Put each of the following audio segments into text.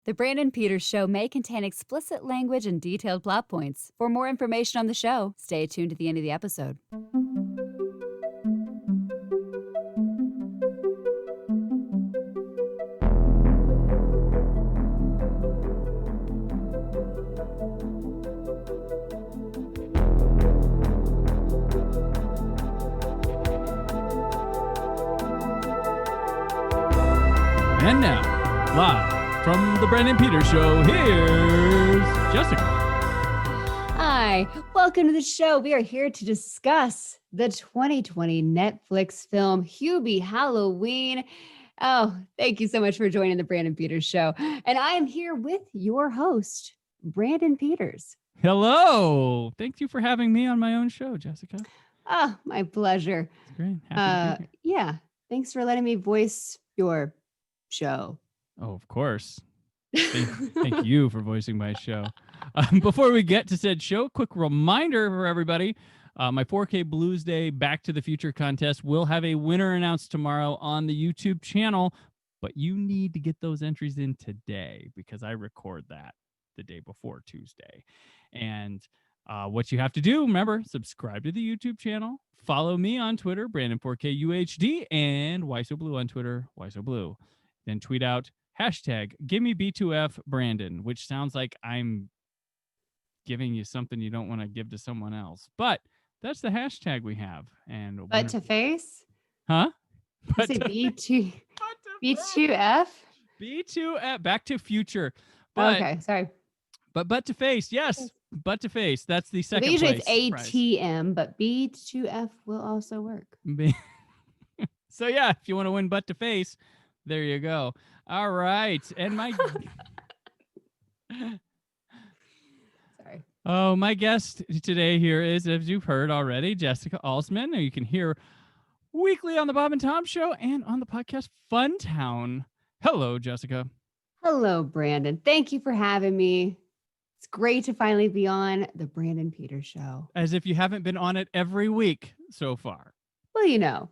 The Brandon Peters Show may contain explicit language and detailed plot points. For more information on the show, stay tuned to the end of the episode. And now, live from the Brandon Peters Show, here's Jessica. Hi, welcome to the show. We are here to discuss the 2020 Netflix film, Hubie Halloween. Oh, thank you so much for joining the Brandon Peters Show. And I am here with your host, Brandon Peters. Hello. Thank you for having me on my own show, Jessica. Oh, my pleasure. It's great. Happy to be here. Yeah, thanks for letting me voice your show. Oh, of course. Thank you for voicing my show. Before we get to said show, quick reminder for everybody. My 4K Blues Day Back to the Future contest will have a winner announced tomorrow on the YouTube channel, but you need to get those entries in today because I record that the day before Tuesday. And what you have to do, remember, subscribe to the YouTube channel, follow me on Twitter, Brandon4KUHD, and YSoBlue on Twitter, YSoBlue. Then tweet out hashtag #GiveMe_B2FBrandon, which sounds like I'm giving you something you don't want to give to someone else. But that's the hashtag we have. And But to face? Huh? But say B2, B2F? B2F, Back to Future. But, okay, sorry. But to face, yes. But to face. That's the second place. Usually it's ATM, but B2F will also work. So yeah, if you want to win But to Face, there you go. All right. And my sorry. Oh, my guest today here is, as you've heard already, Jessica Alsman, who you can hear weekly on the Bob and Tom Show and on the podcast Funtown. Hello, Jessica. Hello, Brandon. Thank you for having me. It's great to finally be on the Brandon Peters Show. As if you haven't been on it every week so far. Well, you know,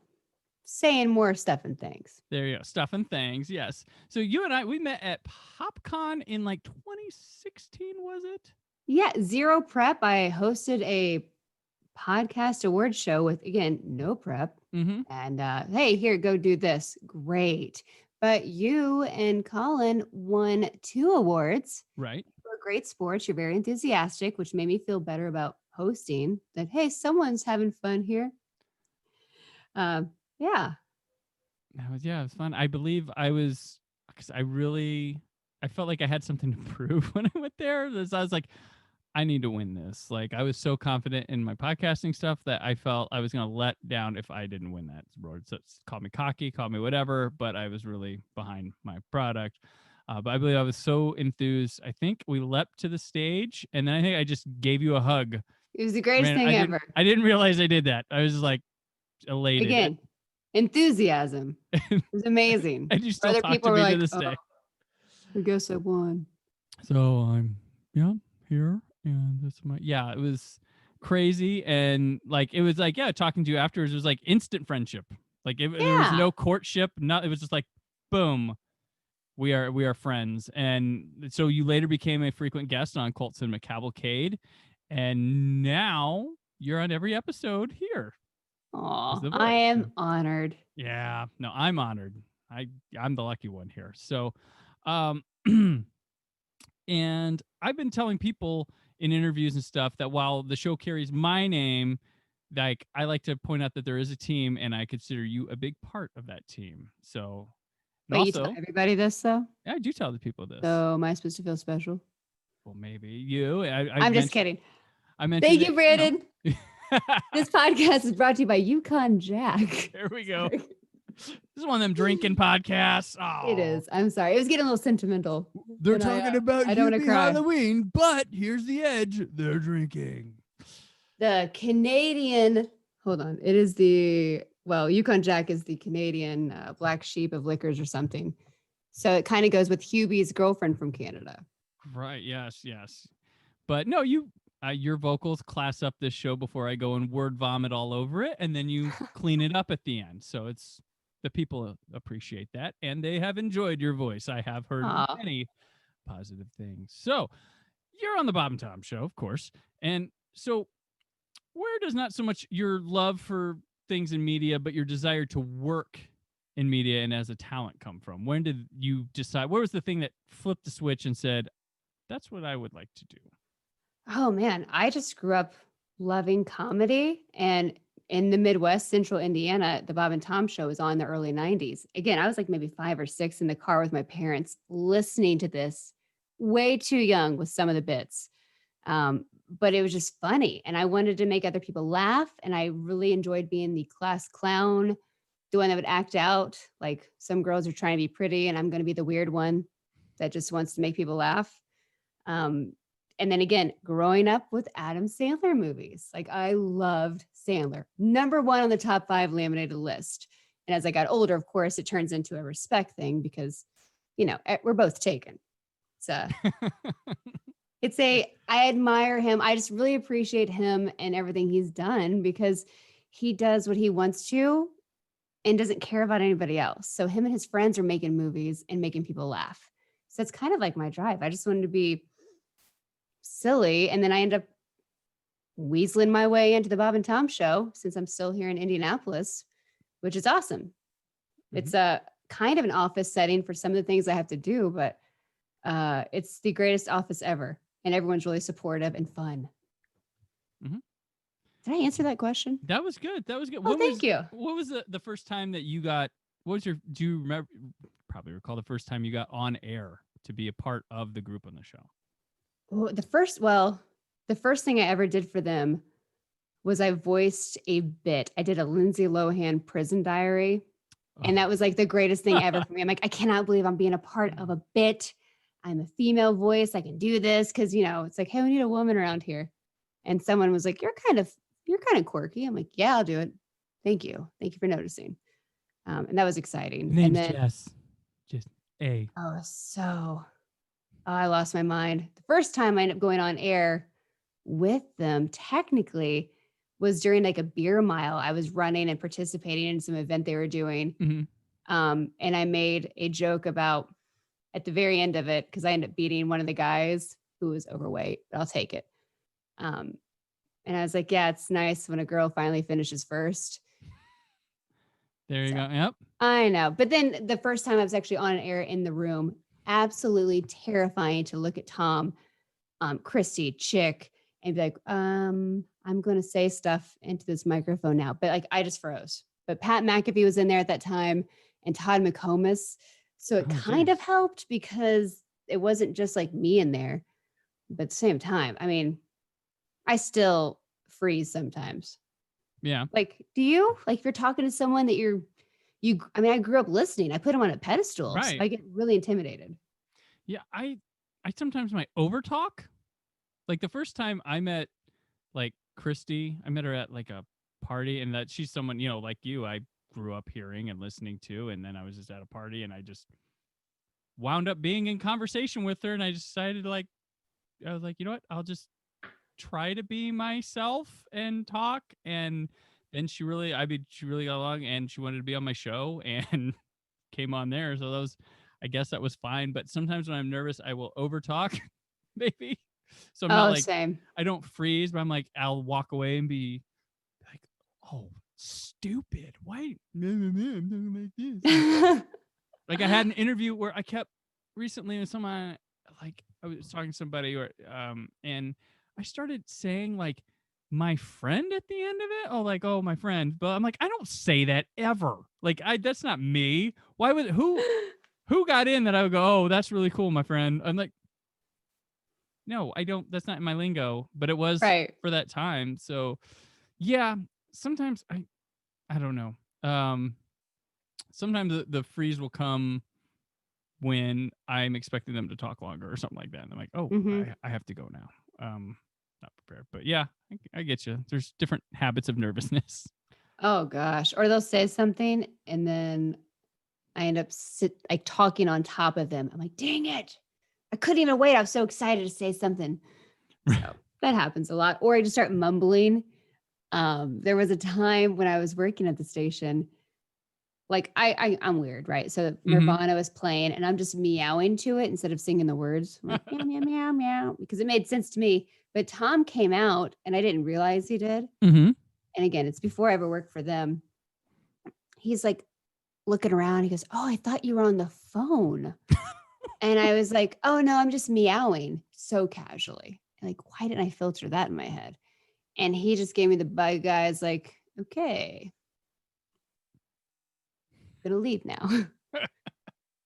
saying more stuff and things. There you go. Stuff and things. Yes. So you and I, we met at PopCon in like 2016, was it? Yeah. Zero prep. I hosted a podcast award show with, again, no prep. Mm-hmm. And hey, here, go do this. Great. But you and Colin won 2 awards. Right. You're great sports. You're very enthusiastic, which made me feel better about hosting. That, hey, someone's having fun here. Yeah. It was fun. I believe because I felt like I had something to prove when I went there. I was like, I need to win this. Like, I was so confident in my podcasting stuff that I felt I was going to let down if I didn't win that award. So call me cocky, call me whatever, but I was really behind my product. But I believe I was so enthused. I think we leapt to the stage, and then I think I just gave you a hug. It was the greatest thing ever. I didn't realize I did that. I was just like elated. Again, enthusiasm. It was amazing. And you still talk to me to this day. I guess I won. So I'm here, and that's it was crazy, and like it was like talking to you afterwards, it was like instant friendship. Like there was no courtship, it was just like boom, we are friends. And so you later became a frequent guest on Cult Cinema Cavalcade, and now you're on every episode here. Oh, I am honored. Yeah, no, I'm honored. I'm the lucky one here. So, and I've been telling people in interviews and stuff that while the show carries my name, like I like to point out that there is a team, and I consider you a big part of that team. So, but you tell everybody this, though? I do tell the people this. So, am I supposed to feel special? Well, maybe you. I'm just kidding. I mentioned. Thank you, Brandon. This podcast is brought to you by Yukon Jack. There we go. This is one of them drinking podcasts. Oh. It is. I'm sorry. It was getting a little sentimental. They're talking about Hubie Halloween, but here's the edge. They're drinking. The Canadian, hold on. It is Yukon Jack is the Canadian black sheep of liquors or something. So it kind of goes with Hubie's girlfriend from Canada. Right. Yes. But no, your vocals class up this show before I go and word vomit all over it, and then you clean it up at the end. So the people appreciate that, and they have enjoyed your voice. I have heard many positive things. So you're on the Bob and Tom show, of course. And so where does not so much your love for things in media, but your desire to work in media and as a talent come from? When did you decide? What was the thing that flipped the switch and said, that's what I would like to do? Oh man, I just grew up loving comedy, and in the Midwest, Central Indiana, the Bob and Tom show was on in the early 90s. Again, I was like maybe 5 or 6 in the car with my parents listening to this, way too young with some of the bits. But it was just funny, and I wanted to make other people laugh, and I really enjoyed being the class clown, the one that would act out like some girls are trying to be pretty, and I'm going to be the weird one that just wants to make people laugh. Um, and then again, growing up with Adam Sandler movies, like I loved Sandler, number one on the top 5 laminated list. And as I got older, of course, it turns into a respect thing because, we're both taken. I admire him. I just really appreciate him and everything he's done because he does what he wants to and doesn't care about anybody else. So him and his friends are making movies and making people laugh. So it's kind of like my drive. I just wanted to be silly. And then I end up weaseling my way into the Bob and Tom show since I'm still here in Indianapolis, which is awesome. Mm-hmm. It's a kind of an office setting for some of the things I have to do, but it's the greatest office ever. And everyone's really supportive and fun. Mm-hmm. Did I answer that question? That was good. That was good. Oh, thank you. What was the first time that you got, do you remember, probably recall the first time you got on air to be a part of the group on the show? Oh, the first thing I ever did for them was I voiced a bit. I did a Lindsay Lohan prison diary. And that was like the greatest thing ever for me. I'm like, I cannot believe I'm being a part of a bit. I'm a female voice. I can do this. Cause it's like, hey, we need a woman around here. And someone was like, you're kind of quirky. I'm like, yeah, I'll do it. Thank you. Thank you for noticing. And that was exciting. Name's and then, Jess. Just A. I lost my mind. The first time I ended up going on air with them technically was during like a beer mile. I was running and participating in some event they were doing. Mm-hmm. And I made a joke about at the very end of it, because I ended up beating one of the guys who was overweight, but I'll take it. And I was like, yeah, it's nice when a girl finally finishes first. There you go. Yep. I know. But then the first time I was actually on an air in the room, absolutely terrifying to look at Tom, Christy, Chick, and be like, I'm going to say stuff into this microphone now. But like, I just froze. But Pat McAfee was in there at that time and Todd McComas. So it kind of helped because it wasn't just like me in there. But at the same time, I mean, I still freeze sometimes. Yeah. Like, do you? Like, if you're talking to someone that I grew up listening. I put them on a pedestal. Right. So I get really intimidated. Yeah. I sometimes might overtalk. Like the first time I met like Christy, I met her at like a party, and that she's someone, like you, I grew up hearing and listening to, and then I was just at a party and I just wound up being in conversation with her, and I decided I was like, you know what? I'll just try to be myself and talk. And then she really got along, and she wanted to be on my show and came on there. So I guess that was fine. But sometimes when I'm nervous, I will overtalk, maybe. So I'm not like, same. I don't freeze, but I'm like, I'll walk away and be like, oh, stupid. Why? I'm like this. Like I had an interview where I kept recently with someone, like I was talking to somebody and I started saying like my friend at the end of it. Oh, like, oh, my friend. But I'm like, I don't say that ever. Like that's not me. Why would who got in that I would go, oh, that's really cool, my friend. I'm like, no, I don't. That's not in my lingo, but it was for that time. So yeah, sometimes I don't know. Sometimes the freeze will come when I'm expecting them to talk longer or something like that. And I'm like, oh, I have to go now. Not prepared, but yeah, I get you. There's different habits of nervousness. Oh gosh. Or they'll say something and then I end up talking on top of them. I'm like, dang it. I couldn't even wait. I was so excited to say something. So that happens a lot. Or I just start mumbling. There was a time when I was working at the station like I'm weird, right? So Mm-hmm. Nirvana was playing and I'm just meowing to it instead of singing the words. I'm like meow, meow, meow, meow, because it made sense to me. But Tom came out and I didn't realize he did. Mm-hmm. And again, it's before I ever worked for them. He's like looking around. He goes, "Oh, I thought you were on the phone." And I was like, "Oh no, I'm just meowing so casually." Like, why didn't I filter that in my head? And he just gave me the bug eyes, like, okay, gonna leave now.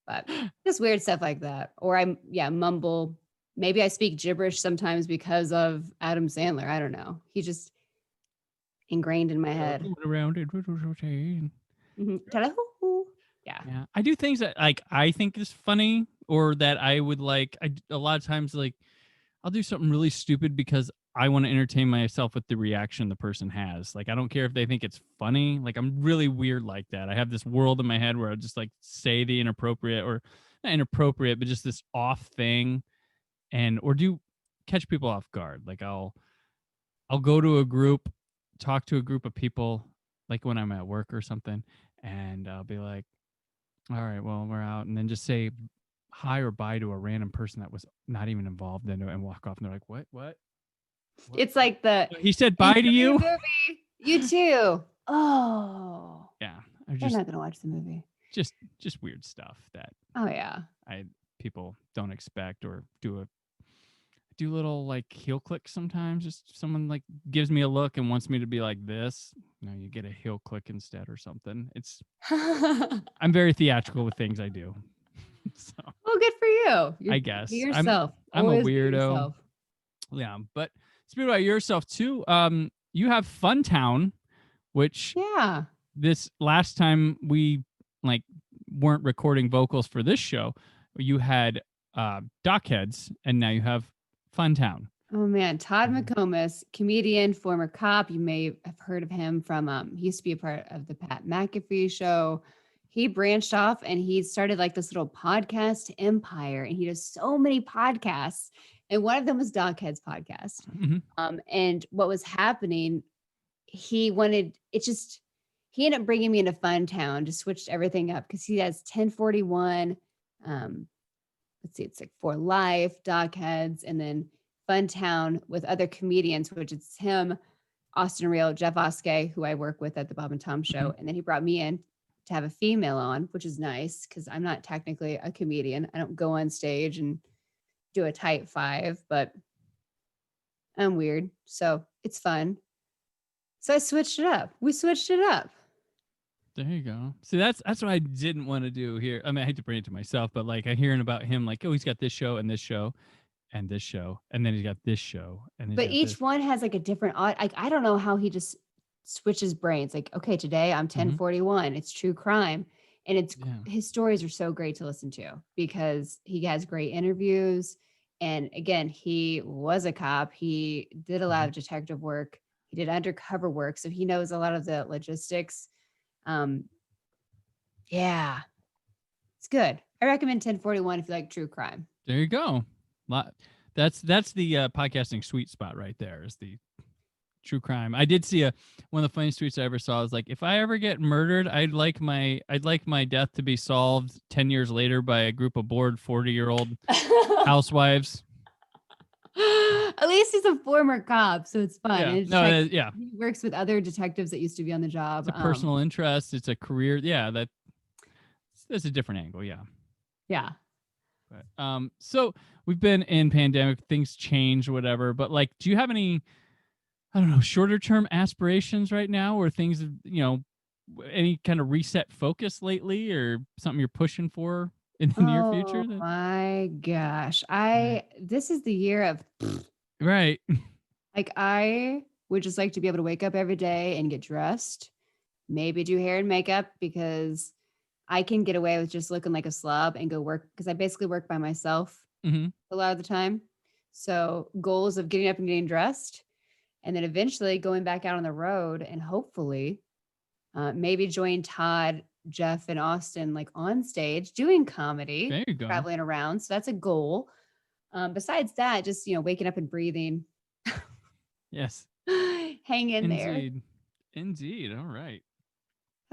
But just weird stuff like that. Or mumble. Maybe I speak gibberish sometimes because of Adam Sandler. I don't know. He just ingrained in my head. Around it. Ta-da-hoo-hoo. Yeah. Yeah, I do things that like I think is funny, or that I would like. A lot of times like I'll do something really stupid because I want to entertain myself with the reaction the person has. Like I don't care if they think it's funny. Like I'm really weird like that. I have this world in my head where I just like say the inappropriate, or not inappropriate, but just this off thing, and or do catch people off guard. Like I'll go to a group, talk to a group of people, like when I'm at work or something, and I'll be like, all right, well, we're out, and then just say hi or bye to a random person that was not even involved in it, and walk off, and they're like, what? It's like the He said bye enjoy to your you. movie. You too. Oh, Yeah, I they're just not gonna watch the movie. just weird stuff that Oh yeah. I people don't expect, or do little like heel clicks sometimes. Just someone like gives me a look and wants me to be like this. No, you get a heel click instead or something. I'm very theatrical with things I do. So Well, good for you. I Be guess yourself. I'm a Always be weirdo. yourself. Yeah, but speaking about yourself too, you have Funtown, which Yeah. this last time we like weren't recording vocals for this show, you had Dockheads, and now you have Funtown. Oh man, Todd Mhm. McComas, comedian, former cop. You may have heard of him from he used to be a part of the Pat McAfee show. He branched off and he started like this little podcast empire, and he does so many podcasts. And one of them was Doghead's podcast. Mhm. And what was happening, he wanted it just he ended up bringing me into Fun Town, just switched everything up because he has 1041. Um, let's see, it's like For Life, Dogheads, and then Funtown with other comedians, which it's him, Austin Real, Jeff Oskey, who I work with at the Bob and Tom Mhm. show. And then he brought me in to have a female on, which is nice because I'm not technically a comedian. I don't go on stage and do a tight five, but I'm weird. So it's fun. So I switched it up. We switched it up. There you go. See, that's what I didn't want to do here. I mean, I hate to bring it to myself, but like I hearing about him, like, oh, he's got this show and this show and this show, and then he's got this show and he's But got this. each one has like a different like I don't know how he just switches brains. Like, okay, today I'm Mhm. 1041. It's true crime. And it's Yeah. his stories are so great to listen to because he has great interviews. And again, he was a cop. He did a lot Mhm. of detective work. He did undercover work. So he knows a lot of the logistics. Um, yeah, it's good. I recommend 1041 if you like true crime. There you go. That's the podcasting sweet spot right there. Is the true crime. I did see one of the funniest tweets I ever saw. Was like, if I ever get murdered, I'd like my death to be solved 10 years later by a group of bored 40-year-old housewives. At least he's a former cop, so it's fun. Yeah. And it's No. like Yeah. he works with other detectives that used to be on the job. It's a personal interest. It's a career. Yeah. That's a different angle. Yeah. Yeah. But so we've been in pandemic. Things change, whatever. But like, do you have any, I don't know, shorter term aspirations right now, or things, any kind of reset focus lately, or something you're pushing for in the near Oh future? That my gosh. right, This is the year of right. like, I would just like to be able to wake up every day and get dressed, maybe do hair and makeup because I can get away with just looking like a slob and go work because I basically work by myself Hmm. a lot of the time. So, goals of getting up and getting dressed, and then eventually going back out on the road and hopefully maybe join Todd, Jeff, and Austin like on stage doing comedy, There you go. traveling around. So that's a goal. Besides that, just waking up and breathing, Yes, hang in there. indeed, indeed. All right.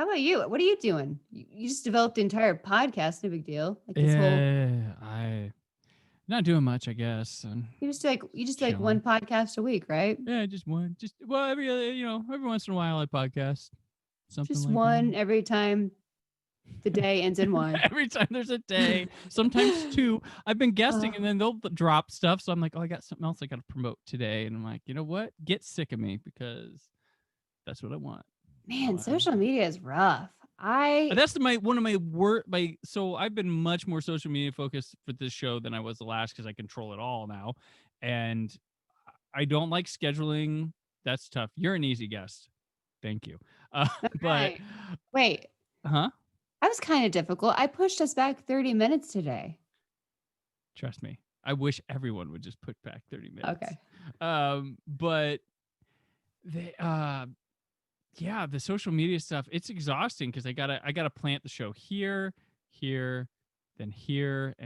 How about you? What are you doing? You just developed the entire podcast. No big deal. Like this whole Yeah, I not doing much, I guess. And you just do like one chilling. podcast a week, right? Yeah, just one. Just well, every once in a while I podcast. Something Just like that. one every time the day ends in Y. Every time there's a day, sometimes two. I've been guessing, Oh, and then they'll drop stuff. So I'm like, oh, I got something else I got to promote today, and I'm like, you know what? Get sick of me because that's what I want. man, Wow. social media is rough. That's one of my work. So I've been much more social media focused for this show than I was the last because I control it all now, and I don't like scheduling. That's tough. You're an easy guest. Thank you. But right. Wait, huh? I was kind of difficult. I pushed us back 30 minutes today. Trust me. I wish everyone would just put back 30 minutes. Okay. But they yeah, the social media stuff, it's exhausting because I gotta plant the show here, then here,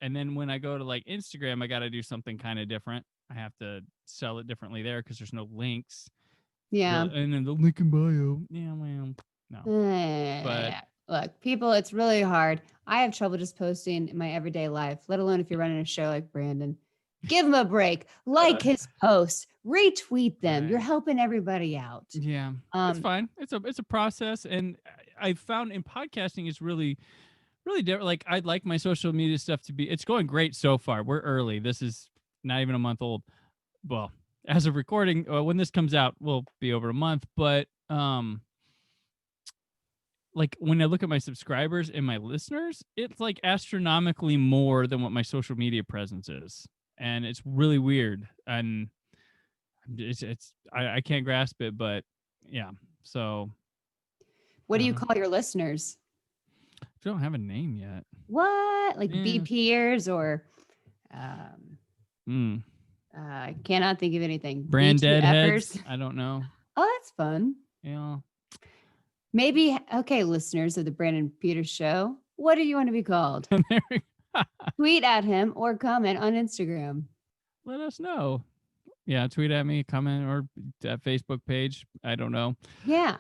and then when I go to like Instagram, I gotta do something kind of different. I have to sell it differently there because there's no links. Yeah. And then the link in bio. Yeah, well, no. But Look, people, it's really hard. I have trouble just posting in my everyday life, let alone if you're running a show like Brandon. Give him a break. Like his posts, retweet them. Right. You're helping everybody out. Yeah, it's fine. It's a process, and I found in podcasting is really different. Like I'd like my social media stuff to be. It's going great so far. We're early. This is not even a month old. Well, as of recording, when this comes out, we'll be over a month. But like when I look at my subscribers and my listeners, it's like astronomically more than what my social media presence is, and it's really weird. And I can't grasp it, but yeah. So what do you call your listeners? I don't have a name yet. What? Like BPers or I cannot think of anything. Brand B2Fers? deadheads. I don't know. Oh, that's fun. Yeah. Maybe okay, listeners of the Brandon Peters Show. What do you want to be called? Tweet at him or comment on Instagram. Let us know. Yeah, tweet at me, comment, or that Facebook page. I don't know. Yeah.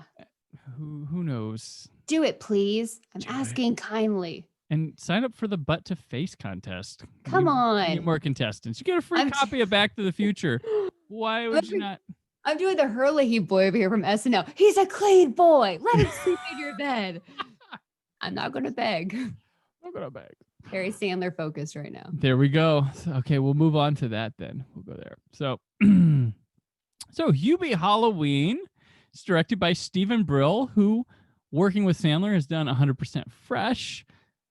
Who knows? Do it, please. I'm asking kindly. And sign up for the butt to face contest. Come on. Need more contestants. You get a free copy of Back to the Future. Why would you not? I'm doing the Hurley boy over here from SNL. He's a clean boy. Let him sleep in your bed. I'm not going to beg. I'm going to beg. Very Sandler focused right now. There we go. Okay, we'll move on to that then. We'll go there. So, Hubie Halloween is directed by Stephen Brill, who, working with Sandler, has done 100% Fresh,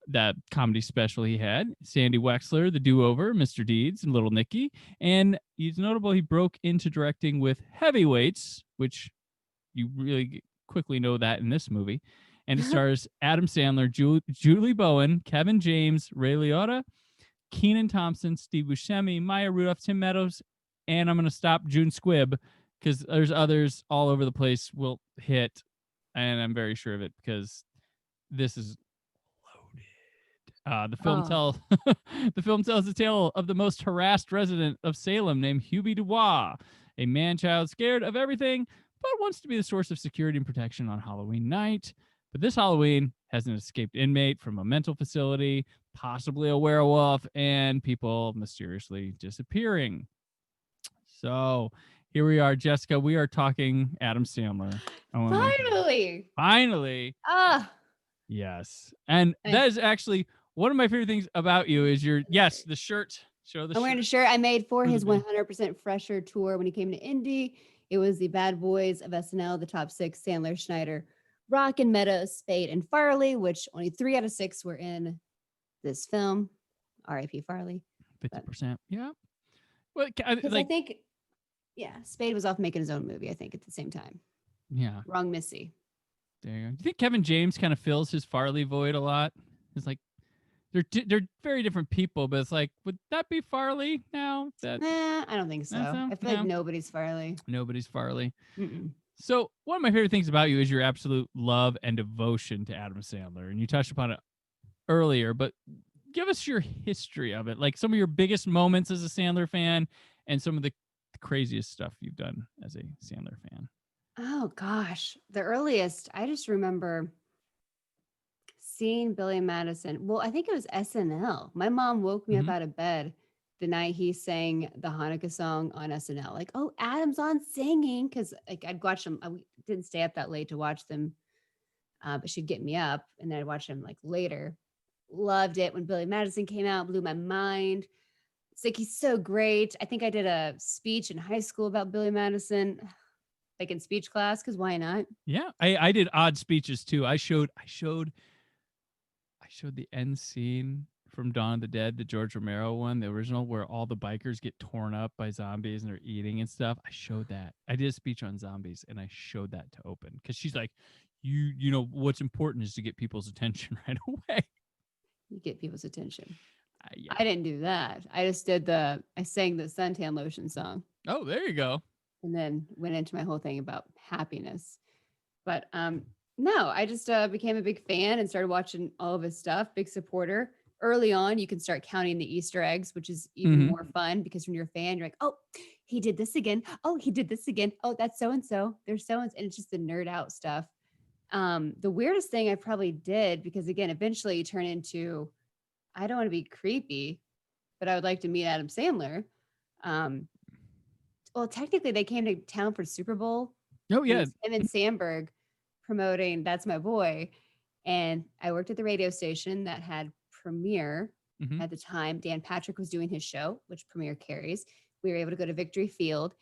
that comedy special he had. Sandy Wexler, The Do-Over, Mr. Deeds, and Little Nicky. And he's notable. He broke into directing with Heavyweights, which you really quickly know that in this movie. And it stars Adam Sandler, Julie Bowen, Kevin James, Ray Liotta, Kenan Thompson, Steve Buscemi, Maya Rudolph, Tim Meadows, and I'm going to stop June Squibb because there's others all over the place will hit, and I'm very sure of it because this is loaded. The film tells the tale of the most harassed resident of Salem named Hubie Dubois, a man-child scared of everything but wants to be the source of security and protection on Halloween night. But this Halloween has an escaped inmate from a mental facility, possibly a werewolf, and people mysteriously disappearing. So here we are, Jessica. We are talking Adam Sandler. Finally. Yes. And that is actually one of my favorite things about you is the shirt. I'm wearing a shirt I made for his 100% Fresher tour when he came to Indy. It was the Bad Boys of SNL, the top 6, Sandler, Schneider, Rock and Meadows, Spade, and Farley, which only 3 out of 6 were in this film. R.I.P. Farley. 50%. Yeah. Well, I think, Spade was off making his own movie, I think, at the same time. Yeah. Wrong Missy. There you go. Do you think Kevin James kind of fills his Farley void a lot? It's like, they're very different people, but it's like, would that be Farley now? I don't think so. I feel like nobody's Farley. Nobody's Farley. Mm-mm. So one of my favorite things about you is your absolute love and devotion to Adam Sandler. And you touched upon it earlier, but give us your history of it. Like some of your biggest moments as a Sandler fan and some of the craziest stuff you've done as a Sandler fan. Oh gosh, the earliest I just remember seeing Billy Madison. Well, I think it was SNL. My mom woke me up Hmm. out of bed the night he sang the Hanukkah song on SNL. Like, oh, Adam's on singing because like I'd watch them. Didn't stay up that late to watch them, but she'd get me up, and then I'd watch them like later. Loved it when Billy Madison came out. Blew my mind. It's like he's so great. I think I did a speech in high school about Billy Madison, like in speech class, because why not? Yeah, I did odd speeches too. I showed the end scene from Dawn of the Dead, the George Romero one, the original, where all the bikers get torn up by zombies and they're eating and stuff. I showed that. I did a speech on zombies and I showed that to Open because she's like, you know, what's important is to get people's attention right away. You get people's attention. Yeah. I didn't do that. I just I sang the suntan lotion song Oh, there you go. and then went into my whole thing about happiness. But no, I just became a big fan and started watching all of his stuff, big supporter. Early on, you can start counting the Easter eggs, which is even Mhm. more fun because when you're a fan, you're like, oh, he did this again. Oh, he did this again. Oh, that's so and so. There's so and so. And it's just the nerd out stuff. The weirdest thing I probably did, because again, eventually you turn into, I don't want to be creepy, but I would like to meet Adam Sandler. Um, well, technically, they came to town for Super Bowl, Oh and it yeah. was him and Sandberg promoting "That's My Boy." And I worked at the radio station that had Premiere Hmm. at the time. Dan Patrick was doing his show, which Premiere carries. We were able to go to Victory Field,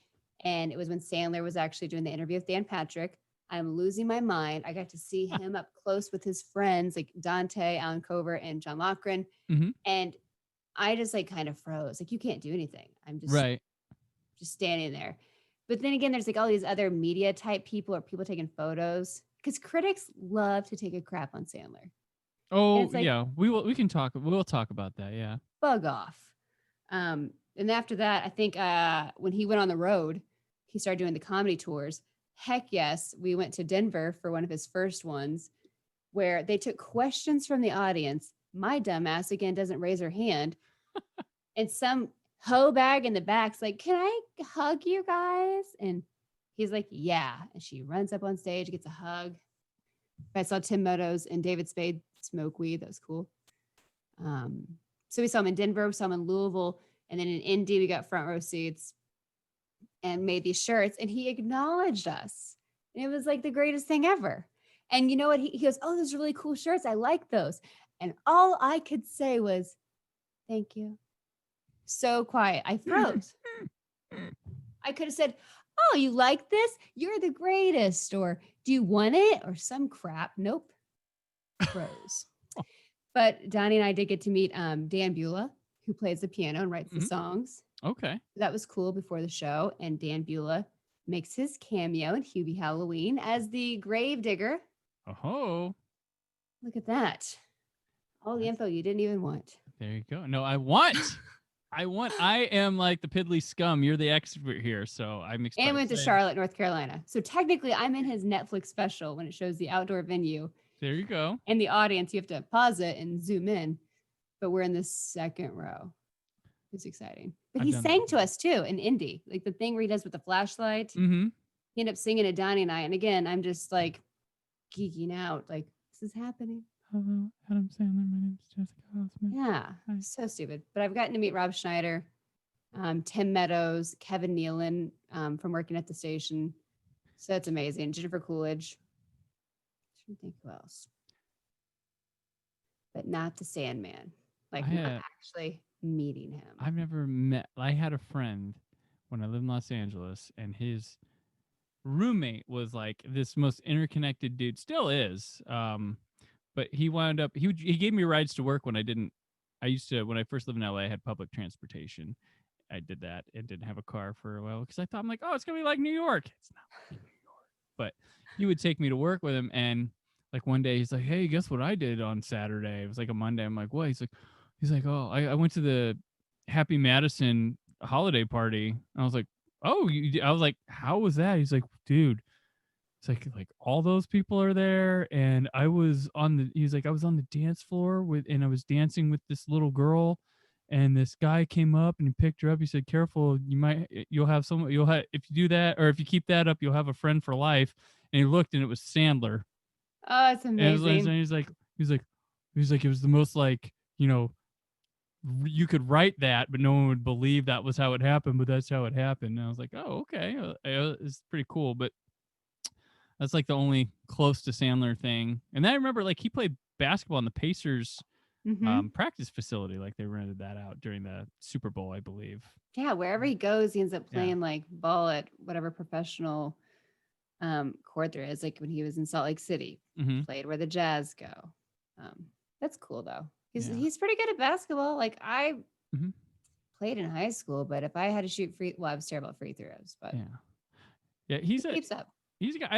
and it was when Sandler was actually doing the interview with Dan Patrick. I'm losing my mind. I got to see him up close with his friends like Dante, Alan Covert, and John Lochran, Hmm. and I just like kind of froze. Like you can't do anything. I'm Right. just standing there. But then again, there's like all these other media type people or people taking photos because critics love to take a crap on Sandler. And Oh it's like, yeah. We can talk. We'll talk about that. Yeah. bug off. And after that, I think when he went on the road, he started doing the comedy tours. Heck yes, we went to Denver for one of his first ones where they took questions from the audience. My dumbass again doesn't raise her hand, and some hoe bag in the back's like, "Can I hug you guys?" And he's like, "Yeah." And she runs up on stage, gets a hug. I saw Tim Meadows and David Spade smoke weed. That was cool. Um, so we saw him in Denver, we saw him in Louisville, and then in Indy, we got front row seats and made these shirts. And he acknowledged us. And it was like the greatest thing ever. And you know what? He goes, "Oh, those are really cool shirts. I like those." And all I could say was, "Thank you." So quiet. I froze. I could have said, "Oh, you like this? You're the greatest." Or, "Do you want it?" Or some crap. Nope. Froze. But Donnie and I did get to meet Dan Beulah, who plays the piano and writes the Mhm. songs. Okay. That was cool before the show. And Dan Beulah makes his cameo in Hubie Halloween as the gravedigger. Oh, Look at that. All the info you didn't even want. there you go. No, I want. I am like the piddly scum. You're the expert here, so I'm And went to excited. Charlotte, North Carolina. So technically, I'm in his Netflix special when it shows the outdoor venue. There you go. And the audience, you have to pause it and zoom in. But we're in the second row. It's exciting. But I've he done sang that. to us too in Indy, like the thing where he does with the flashlight. Mm-hmm. He ended up singing to Donnie and I. And again, I'm just like geeking out. Like, this is happening. Hello, Adam Sandler. My name is Jessica Alsman. Yeah. Hi. So stupid. But I've gotten to meet Rob Schneider, Tim Meadows, Kevin Nealon from working at the station. So that's amazing. Jennifer Coolidge. I should think who else. But not the Sandman. Like, not actually meeting him. I've never met. I had a friend when I lived in Los Angeles, and his roommate was like this most interconnected dude. Still is. But he wound up. He gave me rides to work when I didn't. I used to when I first lived in LA. I had public transportation. I did that and didn't have a car for a while because I thought I'm like, oh, it's gonna be like New York. It's not like New York, but he would take me to work with him, and like one day he's like, hey, guess what I did on Saturday? It was like a Monday. I'm like, what? He's like, oh, I went to the Happy Madison holiday party. And I was like, oh, I was like, how was that? He's like, dude, it's like all those people are there, and I was on the. He's like, I was on the dance floor with, and I was dancing with this little girl, and this guy came up and he picked her up. He said, "Careful, you'll have if you do that, or if you keep that up, you'll have a friend for life." And he looked, and it was Sandler. Oh, it's And it was, amazing. he's like, it was the most like, you could write that, but no one would believe that was how it happened, but that's how it happened. And I was like, oh, okay, it's pretty cool. But that's like the only close to Sandler thing. And then I remember like he played basketball in the Pacers Mm-hmm. practice facility. Like they rented that out during the Super Bowl, I believe. Yeah, wherever he goes, he ends up Yeah. playing like ball at whatever professional court there is. Like when he was in Salt Lake City, Mm-hmm. played where the Jazz go. That's cool though. Yeah. He's pretty good at basketball. Like I Mm-hmm. played in high school, but if I had to shoot I was terrible at free throws, but Yeah. Yeah. he keeps up. He's a guy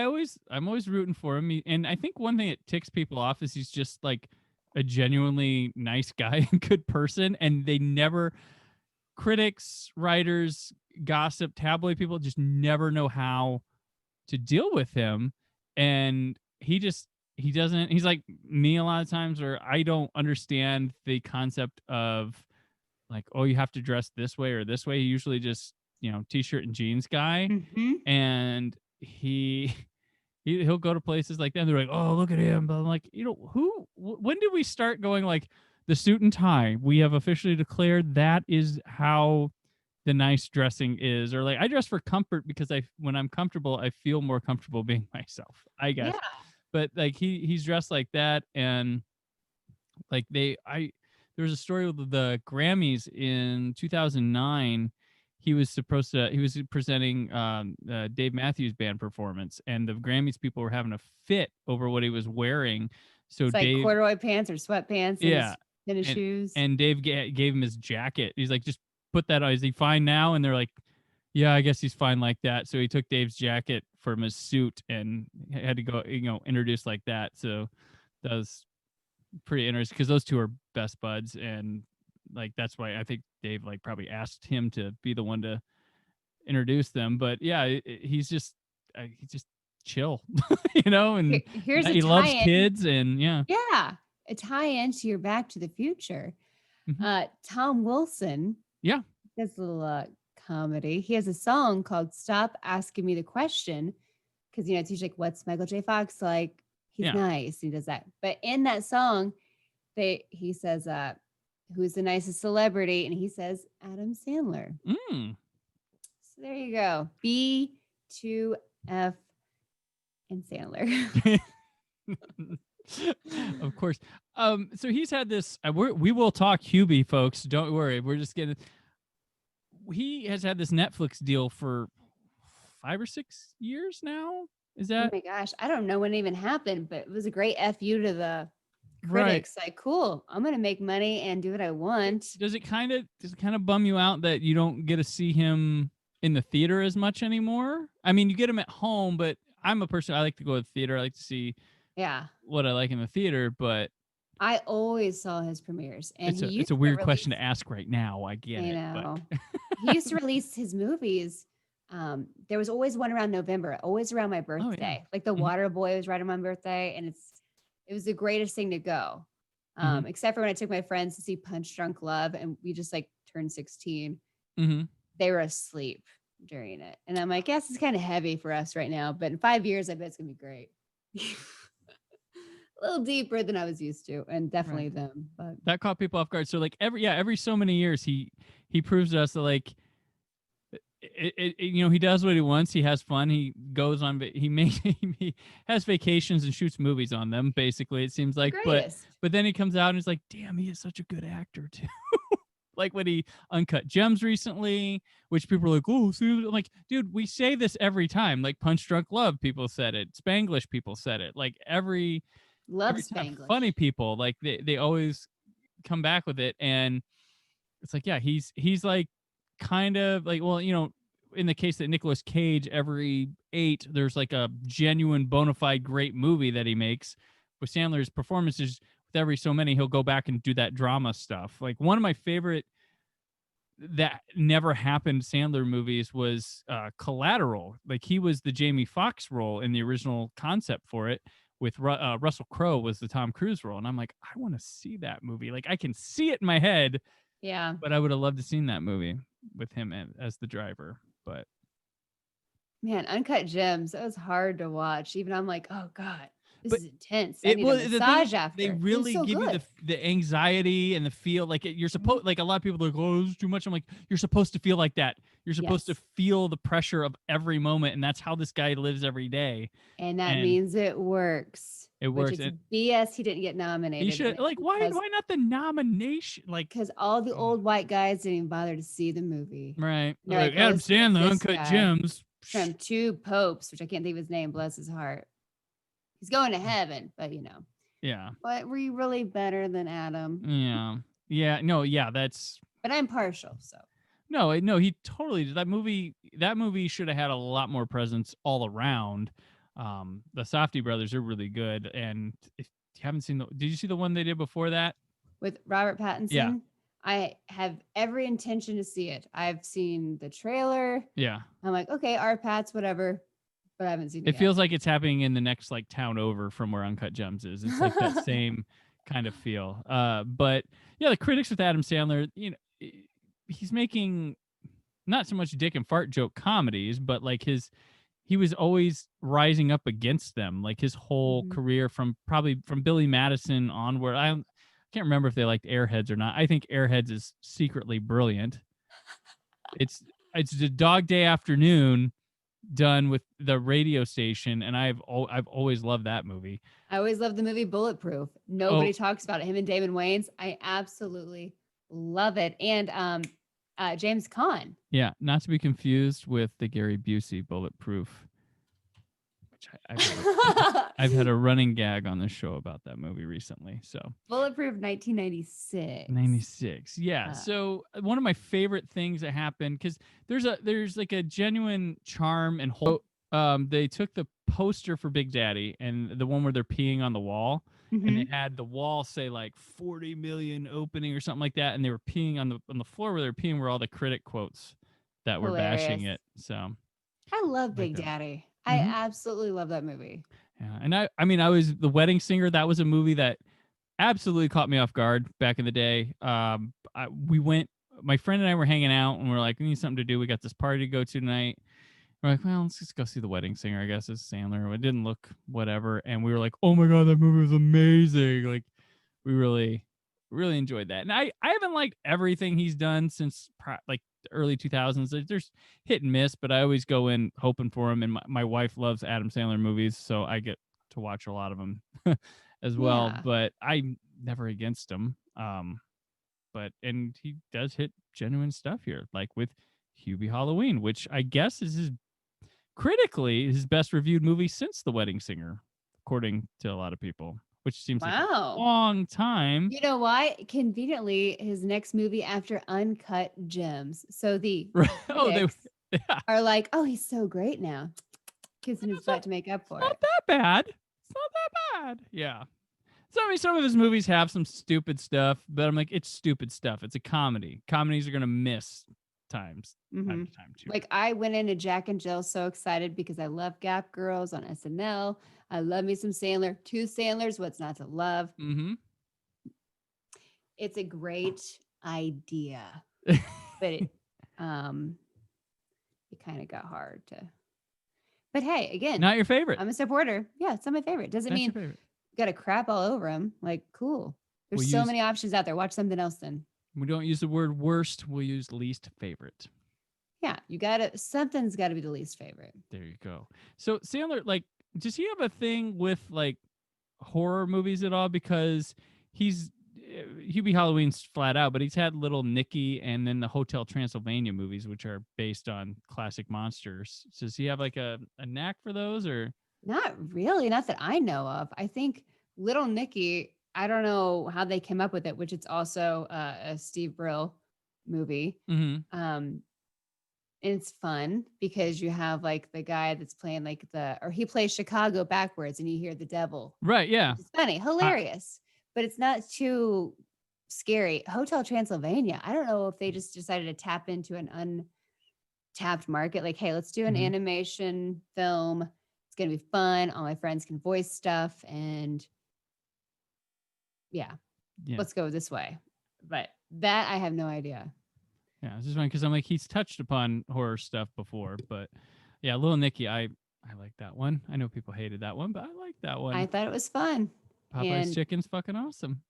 I'm always rooting for him. And I think one thing that ticks people off is he's just like a genuinely nice guy and good person. And they never, critics, writers, gossip, tabloid people just never know how to deal with him. And he doesn't, he's like me a lot of times where I don't understand the concept of like, oh, you have to dress this way or this way. He usually just, t-shirt and jeans guy. Mm-hmm. And he'll go to places like that and they're like, oh, look at him. But I'm like, when did we start going like the suit and tie? We have officially declared that is how the nice dressing is. Or like I dress for comfort because when I'm comfortable, I feel more comfortable being myself, I guess. Yeah. But like he's dressed like that. And like there was a story with the Grammys in 2009. He was presenting Dave Matthews Band performance, and the Grammys people were having a fit over what he was wearing. So It's like Dave, corduroy pants or sweatpants yeah, and his shoes. and Dave gave him his jacket. He's like, just put that on. Is he fine now? And they're like, yeah, I guess he's fine like that. So he took Dave's jacket from his suit and had to go, introduce like that. So that was pretty interesting because those two are best buds, and like that's why I think Dave like probably asked him to be the one to introduce them. But yeah, he's just chill, and Here's a he loves tie-in. kids, and yeah, a tie-in to your Back to the Future. Mhm. Tom Wilson, Yeah, does a little comedy. He has a song called "Stop Asking Me the Question" because it's usually like, "What's Michael J. Fox like?" He's yeah. nice. He does that, but in that song, he says, "Who's the nicest celebrity?" And he says Adam Sandler. So there you go. B2F and Sandler. Of course. So he's had this. We will talk Hubie, folks. Don't worry. We're just getting. He has had this Netflix deal for 5 or 6 years now. Is Oh that my gosh, I don't know when it even happened, but it was a great FU to the right? critics. Like, cool, I'm gonna make money and do what I want. Does it kind of bum you out that you don't get to see him in the theater as much anymore? I mean, you get him at home, but I'm a person, I like to go to the theater. I like to see Yeah, what I like in the theater, but I always saw his premieres, and he it's used a to weird release. question to ask right now. I get I it, know. but He used to release his movies. There was always one around November, always around my oh yeah. birthday. Like The Mhm. Water Boy was right on my birthday, and it was the greatest thing to go. Mhm. Except for when I took my friends to see Punch Drunk Love, and we just like turned 16. Mhm. They were asleep during it, and I'm like, yes, it's kind of heavy for us right now, but in 5 years, I bet it's gonna be great. A little deeper than I was used to, and definitely Right. them. But That caught people off guard. So like every so many years he proves to us that like he does what he wants. He has fun. He goes on, he has vacations and shoots movies on them. Basically, it seems the like, greatest. but then he comes out and he's like, damn, he is such a good actor too. Like when he Uncut Gems recently, which people are like, oh, see, I'm like, dude, we say this every time. Like Punch Drunk Love, people said it. Spanglish, people said it. Like every Love time, Spanglish. funny people, like they always come back with it. And it's like, yeah, he's like kind of like, well, in the case that Nicolas Cage, every 8 there's like a genuine bona fide great movie that he makes. With Sandler's performances, with every so many he'll go back and do that drama stuff. Like one of my favorite that never happened Sandler movies was Collateral. Like he was the Jamie Foxx role in the original concept for it, with Russell Crowe was the Tom Cruise role. And I'm like, I want to see that movie. Like I can see it in my head. Yeah. But I would have loved to seen that movie with him as the driver. But Man, Uncut Gems, that was hard to watch. Even I'm like, oh God, this but is intense. I it need a well the thing is massage they after. It was really so give you good. the anxiety and the feel like you're Mhm. supposed like a lot of people are like, oh, this is too much. I'm like, you're supposed to feel like that. You're supposed to Yes. feel the pressure of every moment, and that's how this guy lives every day. And that And means it works, it which works. it's And BS he didn't get he nominated. And should it's like because why not the nomination? Like all the ugh, old white guys didn't even bother to see the movie. right. And they're Like like, oh, Adam let's get Sandler, this Uncut guy Gems. from Two Popes, which I can't think of his name, bless his heart. He's going to heaven, but Yeah. but were you really better than Adam? Yeah. Yeah. No, yeah, that's But I'm partial, so no, he totally did. That movie should have had a lot more presence all around. The Safdie brothers are really good. And if you haven't seen did you see the one they did before that? with Robert Yeah. Pattinson, I have every intention to see it. I've seen the trailer. Yeah. I'm like, okay, our Pats, whatever, but I haven't seen it It yet. feels like it's happening in the next like town over from where Uncut Gems is. It's like that same kind of feel. But yeah, the critics with Adam Sandler, he's making not so much dick and fart joke comedies, but like he was always rising up against them. Like his whole Mhm. career from Billy Madison onward. I can't remember if they liked Airheads or not. I think Airheads is secretly brilliant. It's the Dog Day Afternoon done with the radio station, and I've always loved that movie. I always loved the movie Bulletproof. Nobody Oh talks about it. Him and Damon Wayans. I absolutely love it. And James Caan. yeah, not to be confused with the Gary Busey Bulletproof, which I've had a running gag on this show about that movie recently. So Bulletproof 1996. 96. Yeah. Uh, So one of my favorite things that happened, because there's like a genuine charm and whole they took the poster for Big Daddy and the one where they're peeing on the wall, and they mhm. had the wall say like 40 million opening or something like that, and they were peeing on the floor where they're peeing were all the critic quotes that were bashing Hilarious. it. So I love like Big that. Daddy. I Hmm. absolutely love that movie. Yeah. And I mean I was The Wedding Singer. That was a movie that absolutely caught me off guard back in the day. We went, my friend and I were hanging out, and we're like, we need something to do. We got this party to go to tonight. We're like, well, let's just go see The Wedding Singer. I guess it's Sandler. It didn't look whatever, and we were like, oh my god, that movie was amazing. Like, we really enjoyed that. And I haven't liked everything he's done since like the early 2000s. There's hit and miss, but I always go in hoping for him. And my wife loves Adam Sandler movies, so I get to watch a lot of them as well. Yeah. But I'm never against him. And he does hit genuine stuff here, like with Hubie Halloween, which I guess is critically his best reviewed movie since The Wedding Singer, according to a lot of people, which seems like a Wow. long time. You know why? Conveniently, his next movie after Uncut Gems. So the Right. Oh, critics yeah. are like, oh, he's so great now. Kissing his butt to make up for Not it. that bad. It's not that bad. Yeah. So I mean, some of his movies have some stupid stuff, but I'm like, it's stupid stuff. It's a comedy. Comedies are gonna miss time Mhm. to time too. Like I went into Jack and Jill so excited because I love Gap Girls on SNL. I love me some Sandler. Two Sandlers, what's not to love? Mm-hmm. It's a great idea, but it kind of got hard to. But hey, again, Not your favorite. I'm a supporter. Yeah, it's not my favorite. Doesn't That's your mean favorite. got to crap all over him. Like, cool. There's We'll so use many options out there. Watch something else then. we don't use the word worst, we'll use least favorite. Yeah, something's got to be the least favorite. There you go. So Sandler, like, does he have a thing with like horror movies at all? Because he's Hubie Halloween's flat out, but he's had Little Nicky and then the Hotel Transylvania movies, which are based on classic monsters. So does he have like a knack for those, or? Not really, not that I know of. I think Little Nicky, I don't know how they came up with it, which it's also a Steve Brill movie. Mm-hmm. And it's fun because you have like the guy that's playing like or he plays Chicago backwards and you hear the devil. Right. Yeah. It's funny, hilarious, but it's not too scary. Hotel Transylvania, I don't know if they just decided to tap into an untapped market. Like, hey, let's do an Mhm. animation film. It's going to be fun. All my friends can voice stuff. And yeah, Yeah. let's go this way. But That I have no idea. Yeah, it's just funny because I'm like, he's touched upon horror stuff before, but yeah, Little Nicky, I like that one. I know people hated that one, but I like that one. I thought it was fun. Popeye's Chicken's fucking awesome.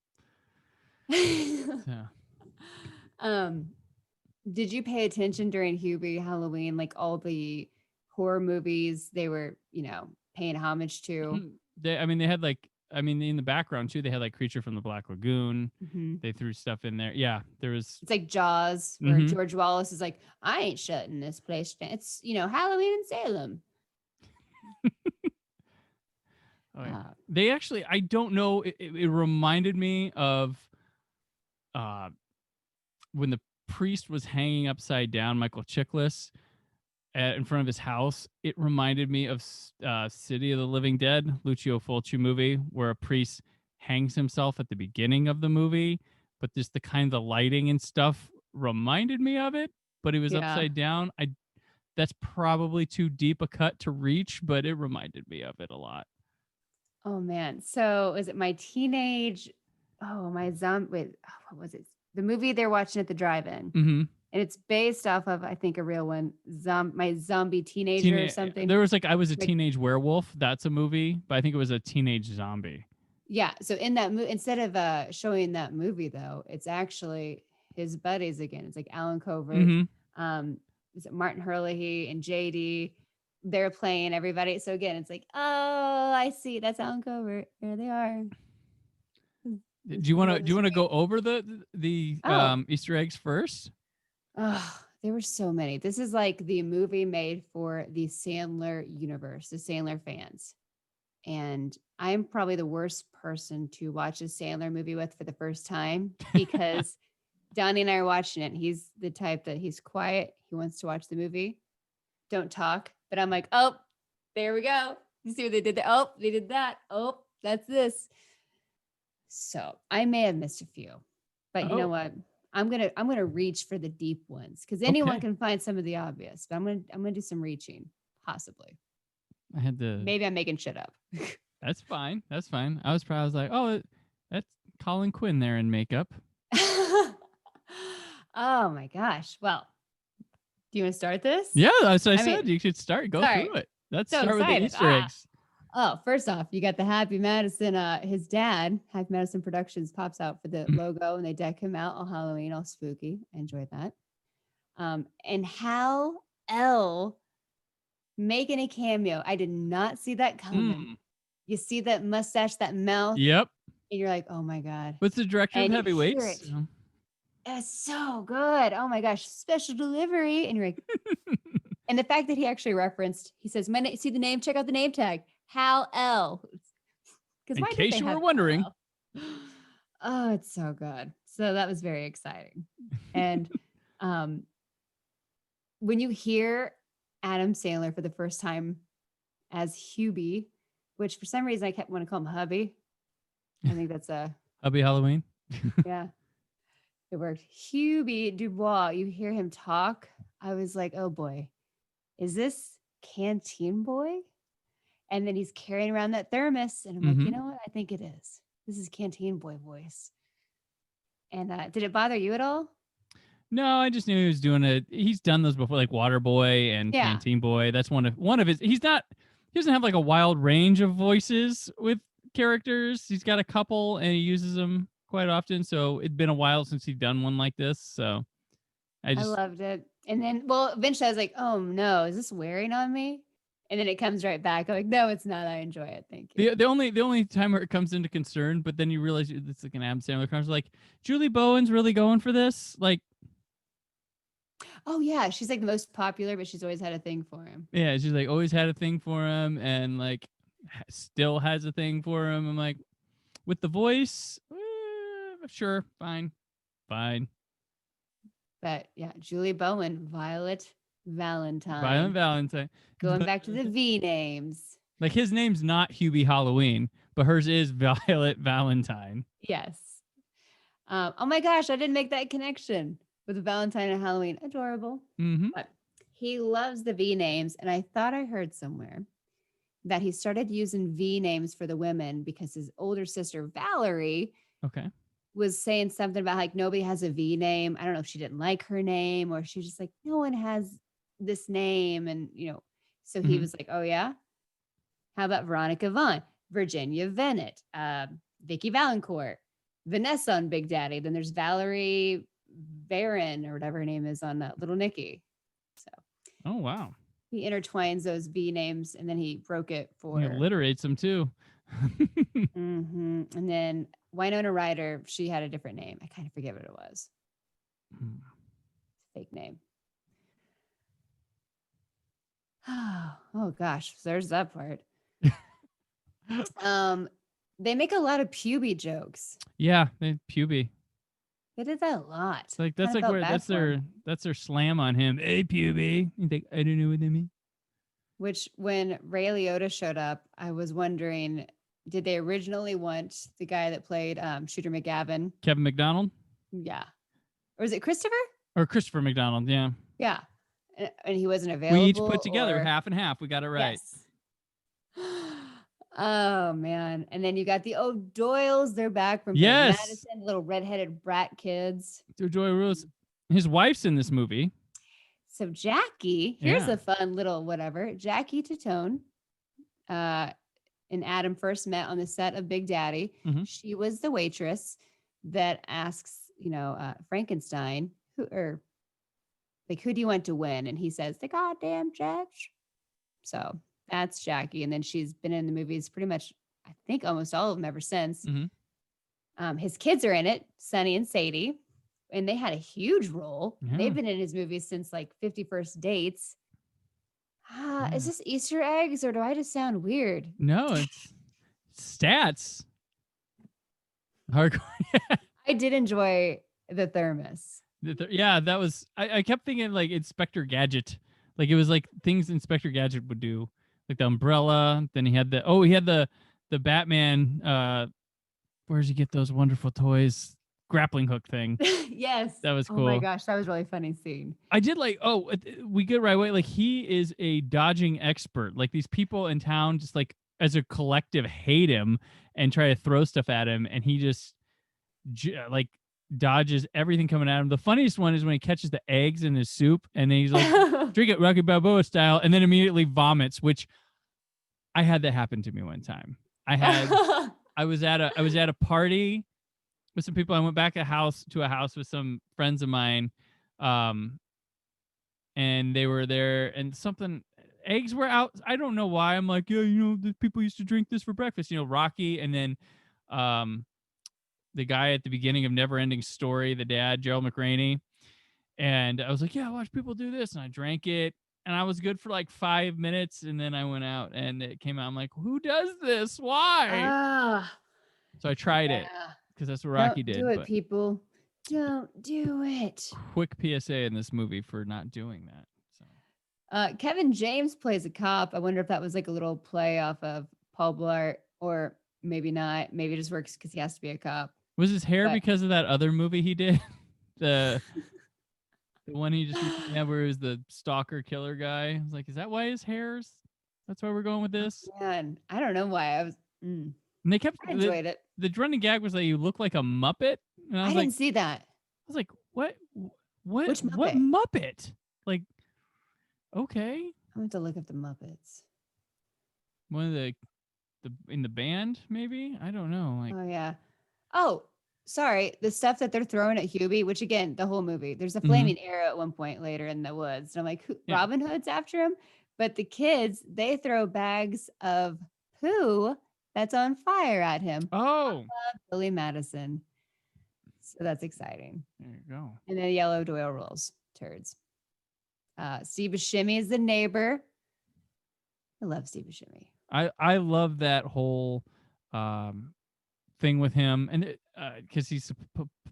So. Did you pay attention during Hubie Halloween, like all the horror movies they were, paying homage to? They had like, in the background too, they had like Creature from the Black Lagoon. Mm-hmm. They threw stuff in there. Yeah, there was. It's like Jaws, where George Wallace is like, I ain't shutting this place down. It's, Halloween in Salem. Oh, yeah. They actually, I don't know, it reminded me of when the priest was hanging upside down, Michael Chiklis, in front of his house. It reminded me of City of the Living Dead, Lucio Fulci movie, where a priest hangs himself at the beginning of the movie, but just the kind of the lighting and stuff reminded me of it, but it was upside down. That's probably too deep a cut to reach, but it reminded me of it a lot. Oh man. So is it my teenage, my zombie, wait, what was it? The movie they're watching at the drive-in. Mm-hmm. And it's based off of, I think, a real one, my zombie teenager or something. There was like, I was a teenage werewolf. That's a movie, but I think it was a teenage zombie. Yeah. So in that movie, instead of showing that movie though, it's actually his buddies again. It's like Alan Covert, is it Martin Herlihy and JD? They're playing everybody. So again, it's like, oh, I see. That's Alan Covert. There they are. Do you want to go over the Easter eggs first? Oh, there were so many. This is like the movie made for the Sandler universe, the Sandler fans. And I'm probably the worst person to watch a Sandler movie with for the first time because Donnie and I are watching it. He's the type that he's quiet. He wants to watch the movie. Don't talk. But I'm like, oh, there we go. You see what they did there? Oh, they did that. Oh, that's this. So I may have missed a few, but you know what? I'm gonna reach for the deep ones because anyone can find some of the obvious. But I'm gonna do some reaching, possibly. I had to. Maybe I'm making shit up. That's fine. That's fine. I was like, oh, that's Colin Quinn there in makeup. Oh my gosh. Well, do you want to start this? Yeah, that's what I said. You should start. Go through it. Let's start with the Easter eggs. Oh, first off, you got the Happy Madison. His dad, Happy Madison Productions, pops out for the logo, and they deck him out all Halloween, all spooky. I enjoyed that. And Hal L making a cameo. I did not see that coming. You see that mustache, that mouth. Yep. And you're like, oh my God. What's the director of Heavyweights? It's so good. Oh my gosh, special delivery. And you're like, and the fact that he actually referenced, he says, see the name, check out the name tag. Hal L. In case you were wondering. Oh, it's so good. So that was very exciting. And when you hear Adam Sandler for the first time as Hubie, which for some reason I kept wanting to call him Hubby. I think that's Hubie Halloween. Yeah. It worked. Hubie Dubois, you hear him talk. I was like, oh boy, is this Canteen Boy? And then he's carrying around that thermos. And I'm like, you know what? I think it is. This is Canteen Boy voice. And did it bother you at all? No, I just knew he was doing it. He's done those before, like Water Boy and Canteen Boy. That's one of his. He doesn't have like a wild range of voices with characters. He's got a couple and he uses them quite often. So it'd been a while since he'd done one like this. So I loved it. And then, well, eventually I was like, oh no, is this wearing on me? And then it comes right back. I'm like, no, it's not. I enjoy it. Thank you. The only time where it comes into concern, but then you realize it's like an Adam Sandler conversation. Like, Julie Bowen's really going for this? Like, oh yeah, she's like the most popular, but she's always had a thing for him. Yeah, she's like always had a thing for him, and like still has a thing for him. I'm like, with the voice, sure, fine. But yeah, Julie Bowen, Violet Valentine. Going back to the V names. Like his name's not Hubie Halloween, but hers is Violet Valentine. Yes. Oh my gosh, I didn't make that connection with Valentine and Halloween. Adorable. But he loves the V names. And I thought I heard somewhere that he started using V names for the women because his older sister, Valerie, was saying something about like nobody has a V name. I don't know if she didn't like her name or she was just like, no one has this name. And, so he was like, oh, yeah. How about Veronica Vaughn, Virginia Bennett, Vicky Valancourt, Vanessa on Big Daddy. Then there's Valerie Barron or whatever her name is on Little Nicky. So, oh, wow. He intertwines those V names and then he broke it for. He alliterates them too. And then Winona Ryder, she had a different name. I kind of forget what it was. Fake name. Oh gosh, there's that part. They make a lot of puby jokes. Yeah, puby. They did that a lot. It's like that's like where that's their slam on him. Hey, puby. You think I don't know what they mean? Which when Ray Liotta showed up, I was wondering, did they originally want the guy that played Shooter McGavin? Kevin McDonald? Yeah. Or is it Christopher? Or Christopher McDonald, yeah. Yeah. And he wasn't available. We each put together half and half. We got it right. Yes. Oh, man. And then you got the O'Doyles. They're back from Madison, little redheaded brat kids. Joy Rose. His wife's in this movie. So Jackie, here's a fun little whatever. Jackie Tatone and Adam first met on the set of Big Daddy. She was the waitress that asks, Frankenstein, who do you want to win? And he says, the goddamn judge. So that's Jackie. And then she's been in the movies pretty much, I think almost all of them ever since. His kids are in it, Sonny and Sadie. And they had a huge role. Yeah. They've been in his movies since like 51st Dates. Is this Easter eggs or do I just sound weird? No, it's stats. Hardcore. I did enjoy the thermos. Yeah, that was. I kept thinking like Inspector Gadget. Like it was like things Inspector Gadget would do, like the umbrella. Then he had the Batman. Where does he get those wonderful toys? Grappling hook thing. Yes, that was cool. Oh my gosh, that was really funny scene. I did like. Oh, we get right away. Like he is a dodging expert. Like these people in town, just like as a collective, hate him and try to throw stuff at him, and he just like dodges everything coming at him. The funniest one is when he catches the eggs in his soup, and then he's like, "Drink it, Rocky Balboa style," and then immediately vomits. Which I had that happen to me one time. I was at a party with some people. I went back to a house with some friends of mine, and they were there, and eggs were out. I don't know why. I'm like, yeah, the people used to drink this for breakfast. Rocky, and then the guy at the beginning of Neverending Story, the dad, Gerald McRaney, and I was like, yeah, watch people do this, and I drank it, and I was good for like 5 minutes, and then I went out, and it came out. I'm like, who does this? Why? So I tried it. Because that's what Rocky did. Don't do it, people. Don't do it. Quick PSA in this movie for not doing that. So. Kevin James plays a cop. I wonder if that was like a little play off of Paul Blart, or maybe not. Maybe it just works because he has to be a cop. Was his hair because of that other movie he did? the one he just had where he was the stalker killer guy. I was like, is that why his hair's? That's why we're going with this? Man, I don't know why. And they kept. I enjoyed it. The running gag was that you look like a Muppet. And I didn't see that. I was like, what? Which Muppet? What Muppet? Like, okay. I want to look up the Muppets. One of the in the band, maybe? I don't know. Like, oh yeah. Oh, sorry. The stuff that they're throwing at Hubie, which again, the whole movie, there's a flaming arrow at one point later in the woods. And I'm like, Robin Hood's after him? But the kids, they throw bags of poo that's on fire at him. Oh. Billy Madison. So that's exciting. There you go. And then Yellow Doyle rolls turds. Steve Buscemi is the neighbor. I love Steve Buscemi. I love that whole thing with him, and because he's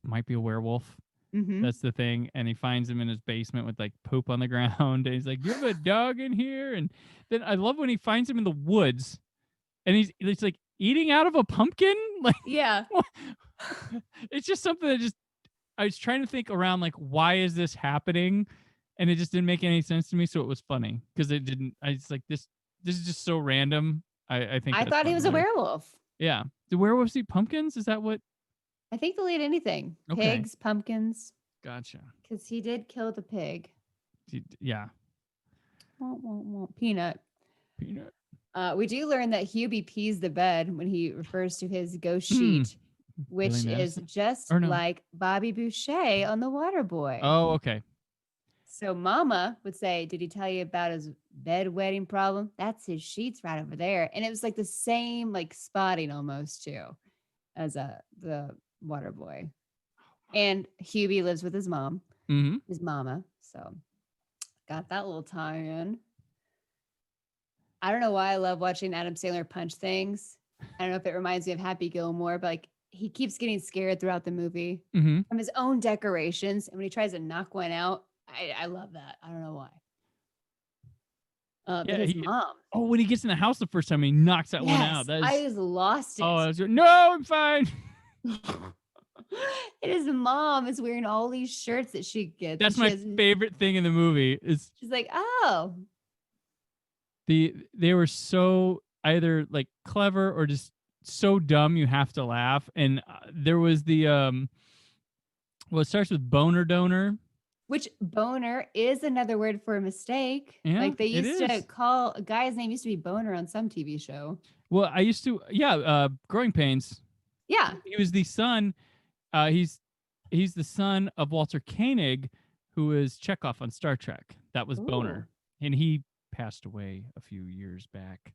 might be a werewolf. That's the thing, and he finds him in his basement with like poop on the ground, and he's like, "You have a dog in here?" And then I love when he finds him in the woods, and he's like eating out of a pumpkin. Like, yeah, it's just something that I was trying to think around, like, why is this happening, and it just didn't make any sense to me. So it was funny because it didn't. I was like, this is just so random. I think I thought he was a werewolf. Yeah. Do werewolves eat pumpkins? Is that what? I think they'll eat anything. Okay. Pigs, pumpkins, Gotcha. because he did kill the pig. Yeah. Womp. Peanut. Peanut. We do learn that Hubie pees the bed when he refers to his ghost Hmm. sheet, Billy which is Madison? just Or no? like Bobby Boucher on The Waterboy. Oh, okay. So Mama would say, "Did he tell you about his bedwetting problem? That's his sheets right over there." And it was like the same like spotting almost too as the Waterboy. And Hubie lives with his mom, Mm-hmm. his mama. So got that little tie in. I don't know why I love watching Adam Sandler punch things. I don't know if it reminds me of Happy Gilmore, but like he keeps getting scared throughout the movie Mm-hmm. from his own decorations. And when he tries to knock one out, I love that. I don't know why. But Yeah. his mom, When he gets in the house the first time, he knocks that one out. yes, That I is. just lost it. Oh, no, I'm fine. And his mom is wearing all these shirts that she gets. That's and my favorite thing in the movie. Is she's like, oh, they were so either like clever or just so dumb you have to laugh. And there was the well, it starts with boner donor. which boner is another word for a mistake. Yeah, Like they it used to is. call a guy's name used to be Boner on some TV show. Well, I used to, Growing Pains. Yeah. He was the son. He's the son of Walter Koenig, who is Chekhov on Star Trek. That was Ooh. Boner, and he passed away a few years back.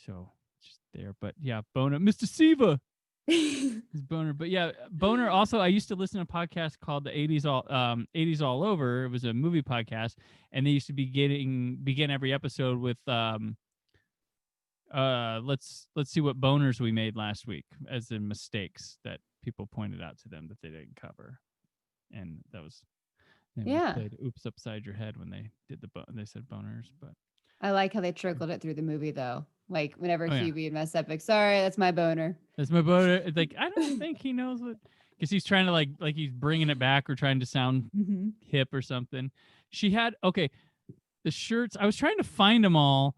So just there, but yeah, Boner, Mr. Siva. Is Boner, but yeah, Boner. Also, I used to listen to a podcast called the 80s All Over. It was a movie podcast, and they used to begin every episode with let's see what boners we made last week, as in mistakes that people pointed out to them that they didn't cover, and that was Yeah. played "Oops Upside Your Head" when they did they said boners, but I like how they trickled it through the movie though. Like whenever Oh, yeah. Hubie would mess up, like, sorry, that's my boner. That's my boner. It's like I don't think he knows what, because he's trying to like he's bringing it back or trying to sound hip or something. She had the shirts. I was trying to find them all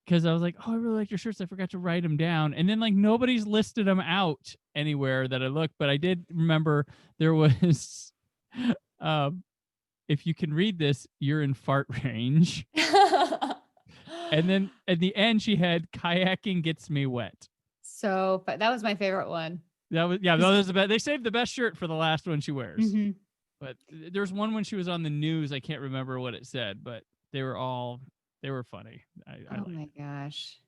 because I was like, oh, I really like your shirts. I forgot to write them down, and then like nobody's listed them out anywhere that I looked, but I did remember there was, if you can read this, you're in fart range. And then at the end, she had kayaking gets me wet. So, but that was my favorite one. That was the best. They saved the best shirt for the last one she wears. Mm-hmm. But there's one when she was on the news. I can't remember what it said, but they were funny. I my gosh.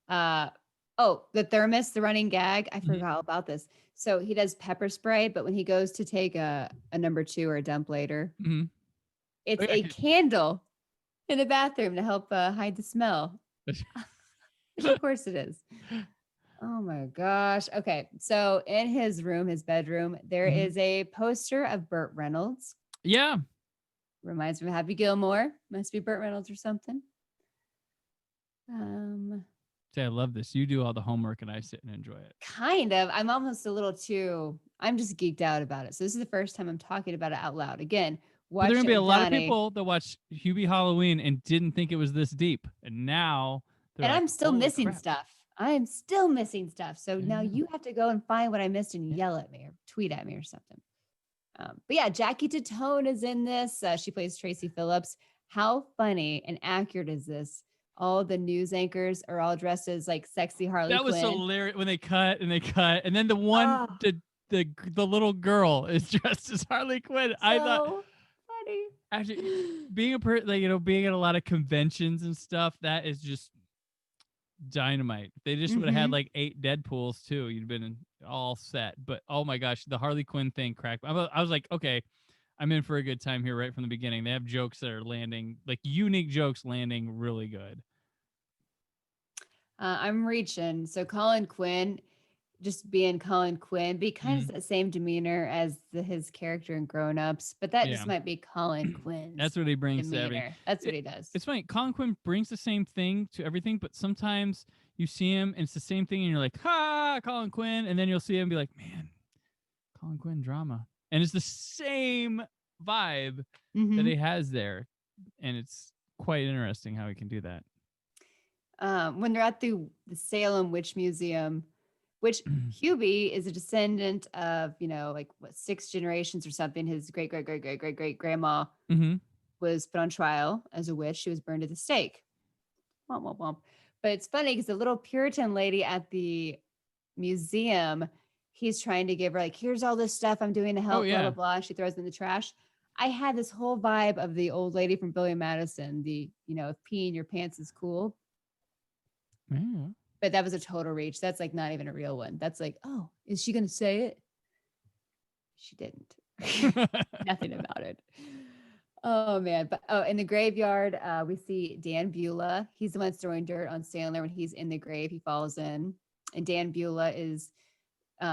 The thermos, the running gag. I forgot all about this. So he does pepper spray, but when he goes to take a number 2 or a dump later, it's a candle in the bathroom to help hide the smell. Of course it is. Oh my gosh. Okay. So in his room, his bedroom, there is a poster of Burt Reynolds. Yeah. Reminds me of Happy Gilmore. Must be Burt Reynolds or something. Say, I love this. You do all the homework and I sit and enjoy it. Kind of. I'm almost a little too, I'm just geeked out about it. So this is the first time I'm talking about it out loud. Again, but there are going to be a lot of people that watch Hubie Halloween and didn't think it was this deep. And now and like, I'm still missing stuff. I'm still missing stuff. So now you have to go and find what I missed and yell at me or tweet at me or something. But yeah, Jackie Tatone is in this. She plays Tracy Phillips. How funny and accurate is this? All the news anchors are all dressed as like sexy Harley Quinn. That was hilarious when they cut. And then the one, the little girl is dressed as Harley Quinn. So I thought funny. Actually, being being at a lot of conventions and stuff, that is just dynamite. They just would have had like 8 Deadpools too. You'd been all set. But oh my gosh, the Harley Quinn thing cracked. I was like, okay, I'm in for a good time here right from the beginning. They have jokes that are landing, like unique jokes landing really good. I'm reaching. So Colin Quinn, just being Colin Quinn, be kind of the same demeanor as his character in Grown Ups, but that just might be Colin Quinn. That's what he brings to everything. That's what he does. It's funny. Colin Quinn brings the same thing to everything, but sometimes you see him and it's the same thing and you're like, ha, Colin Quinn. And then you'll see him and be like, man, Colin Quinn drama. And it's the same vibe that he has there. And it's quite interesting how he can do that. When they're at the Salem Witch Museum, which Hubie is a descendant of, like what, 6 generations or something. His great grandma Mm-hmm. was put on trial as a witch. She was burned at the stake. Womp, womp, womp. But it's funny because the little Puritan lady at the museum, he's trying to give her, like, here's all this stuff I'm doing to help, Oh, blah, blah, yeah. blah. She throws it in the trash. I had this whole vibe of the old lady from Billy Madison, if peeing your pants is cool. Yeah. But that was a total reach. That's like not even a real one. That's like, oh, is she going to say it? She didn't. Nothing about it. Oh man. But in the graveyard, we see Dan Beulah. He's the one throwing dirt on Sandler when he's in the grave. He falls in. And Dan Beulah is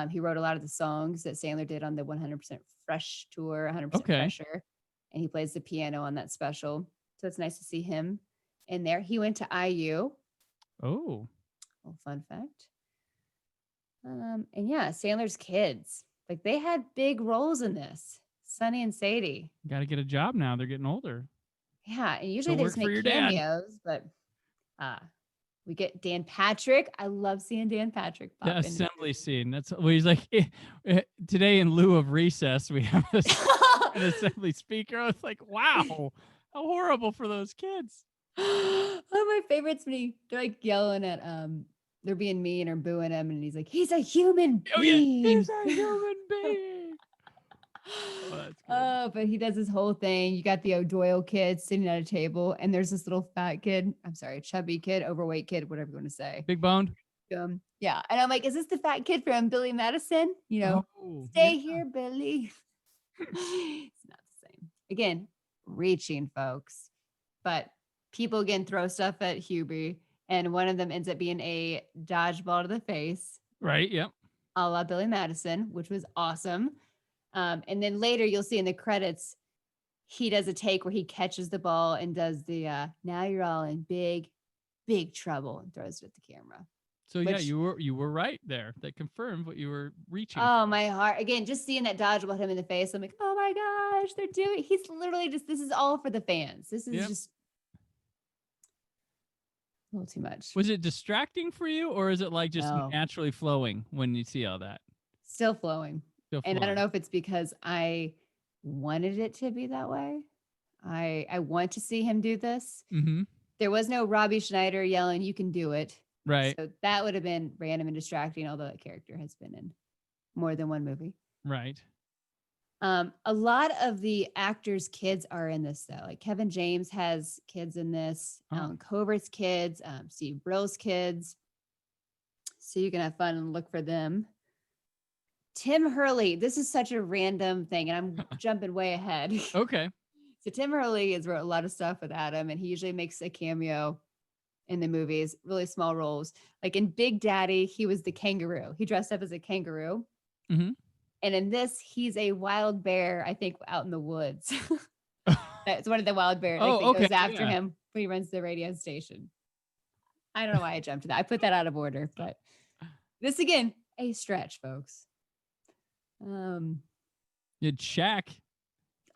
he wrote a lot of the songs that Sandler did on the 100% Fresh tour, 100% Okay. Fresher. And he plays the piano on that special. So it's nice to see him in there. He went to IU. Oh. Well, fun fact. And yeah, Sandler's kids, like they had big roles in this. Sonny and Sadie. Got to get a job now. They're getting older. Yeah, and usually Go they work just for make your dad. cameos, but we get Dan Patrick. I love seeing Dan Patrick pop The in. assembly scene. That's where he's like, today in lieu of recess, we have an assembly speaker. I was like, wow, how horrible for those kids. One of my favorites when they're like yelling at they're being mean or booing him, and he's like, he's a human being. Oh yeah, he's a human being. Oh, that's good. Oh, but he does this whole thing. You got the O'Doyle kid sitting at a table, and there's this little fat kid. I'm sorry, chubby kid, overweight kid, whatever you want to say. Big boned. Yeah, and I'm like, is this the fat kid from Billy Madison? Stay here, Billy. It's not the same. Again, reaching, folks. But people again throw stuff at Hubie, and one of them ends up being a dodgeball to the face. Right. Yep. A la Billy Madison, which was awesome. And then later you'll see in the credits, he does a take where he catches the ball and does the now you're all in big, big trouble and throws it at the camera. So yeah, you were right there. That confirmed what you were reaching. Oh, my heart. Again, just seeing that dodgeball hit him in the face, I'm like, oh my gosh, they're doing, he's literally just, this is all for the fans. This is just a little too much. Was it distracting for you, or is it like just naturally flowing when you see all that? Still flowing. And I don't know if it's because I wanted it to be that way. I want to see him do this. Mm-hmm. There was no Robbie Schneider yelling, you can do it. Right. So that would have been random and distracting, although that character has been in more than one movie. Right. A lot of the actors' kids are in this, though. Like Kevin James has kids in this. Alan Covert's kids, Steve Brill's kids. So you can have fun and look for them. Tim Hurley, this is such a random thing, and I'm jumping way ahead. Okay. So Tim Hurley has wrote a lot of stuff with Adam, and he usually makes a cameo in the movies, really small roles. Like in Big Daddy, he was the kangaroo. He dressed up as a kangaroo. Mm-hmm. And in this, he's a wild bear, I think, out in the woods. It's one of the wild bears that goes after him when he runs the radio station. I don't know why I jumped to that. I put that out of order, but this, again, a stretch, folks. You had Shaq.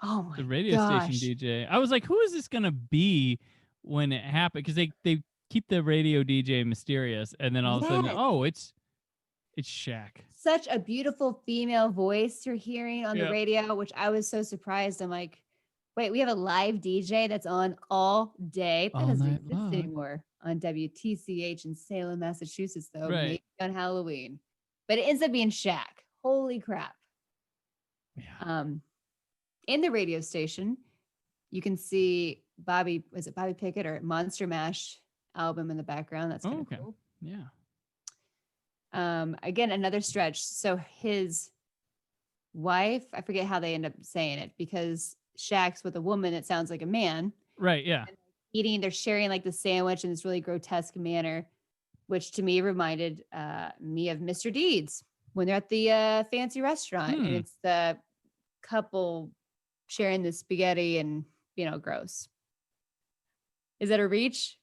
Oh my the radio station DJ. I was like, who is this gonna be when it happened? Because they keep the radio DJ mysterious, and then all of a sudden, oh, it's Shaq. Such a beautiful female voice you're hearing on the radio, which I was so surprised. I'm like, wait, we have a live DJ that's on all day. That doesn't exist anymore on WTCH in Salem, Massachusetts, though. Right. Maybe on Halloween. But it ends up being Shaq. Holy crap. Yeah. In the radio station, you can see Bobby Pickett or Monster Mash album in the background. That's kind of cool. Yeah. Again, another stretch. So his wife, I forget how they end up saying it, because Shaq's with a woman, it sounds like a man. Right, yeah. They're sharing like the sandwich in this really grotesque manner, which to me reminded me of Mr. Deeds when they're at the fancy restaurant and it's the couple sharing the spaghetti and, gross. Is that a reach?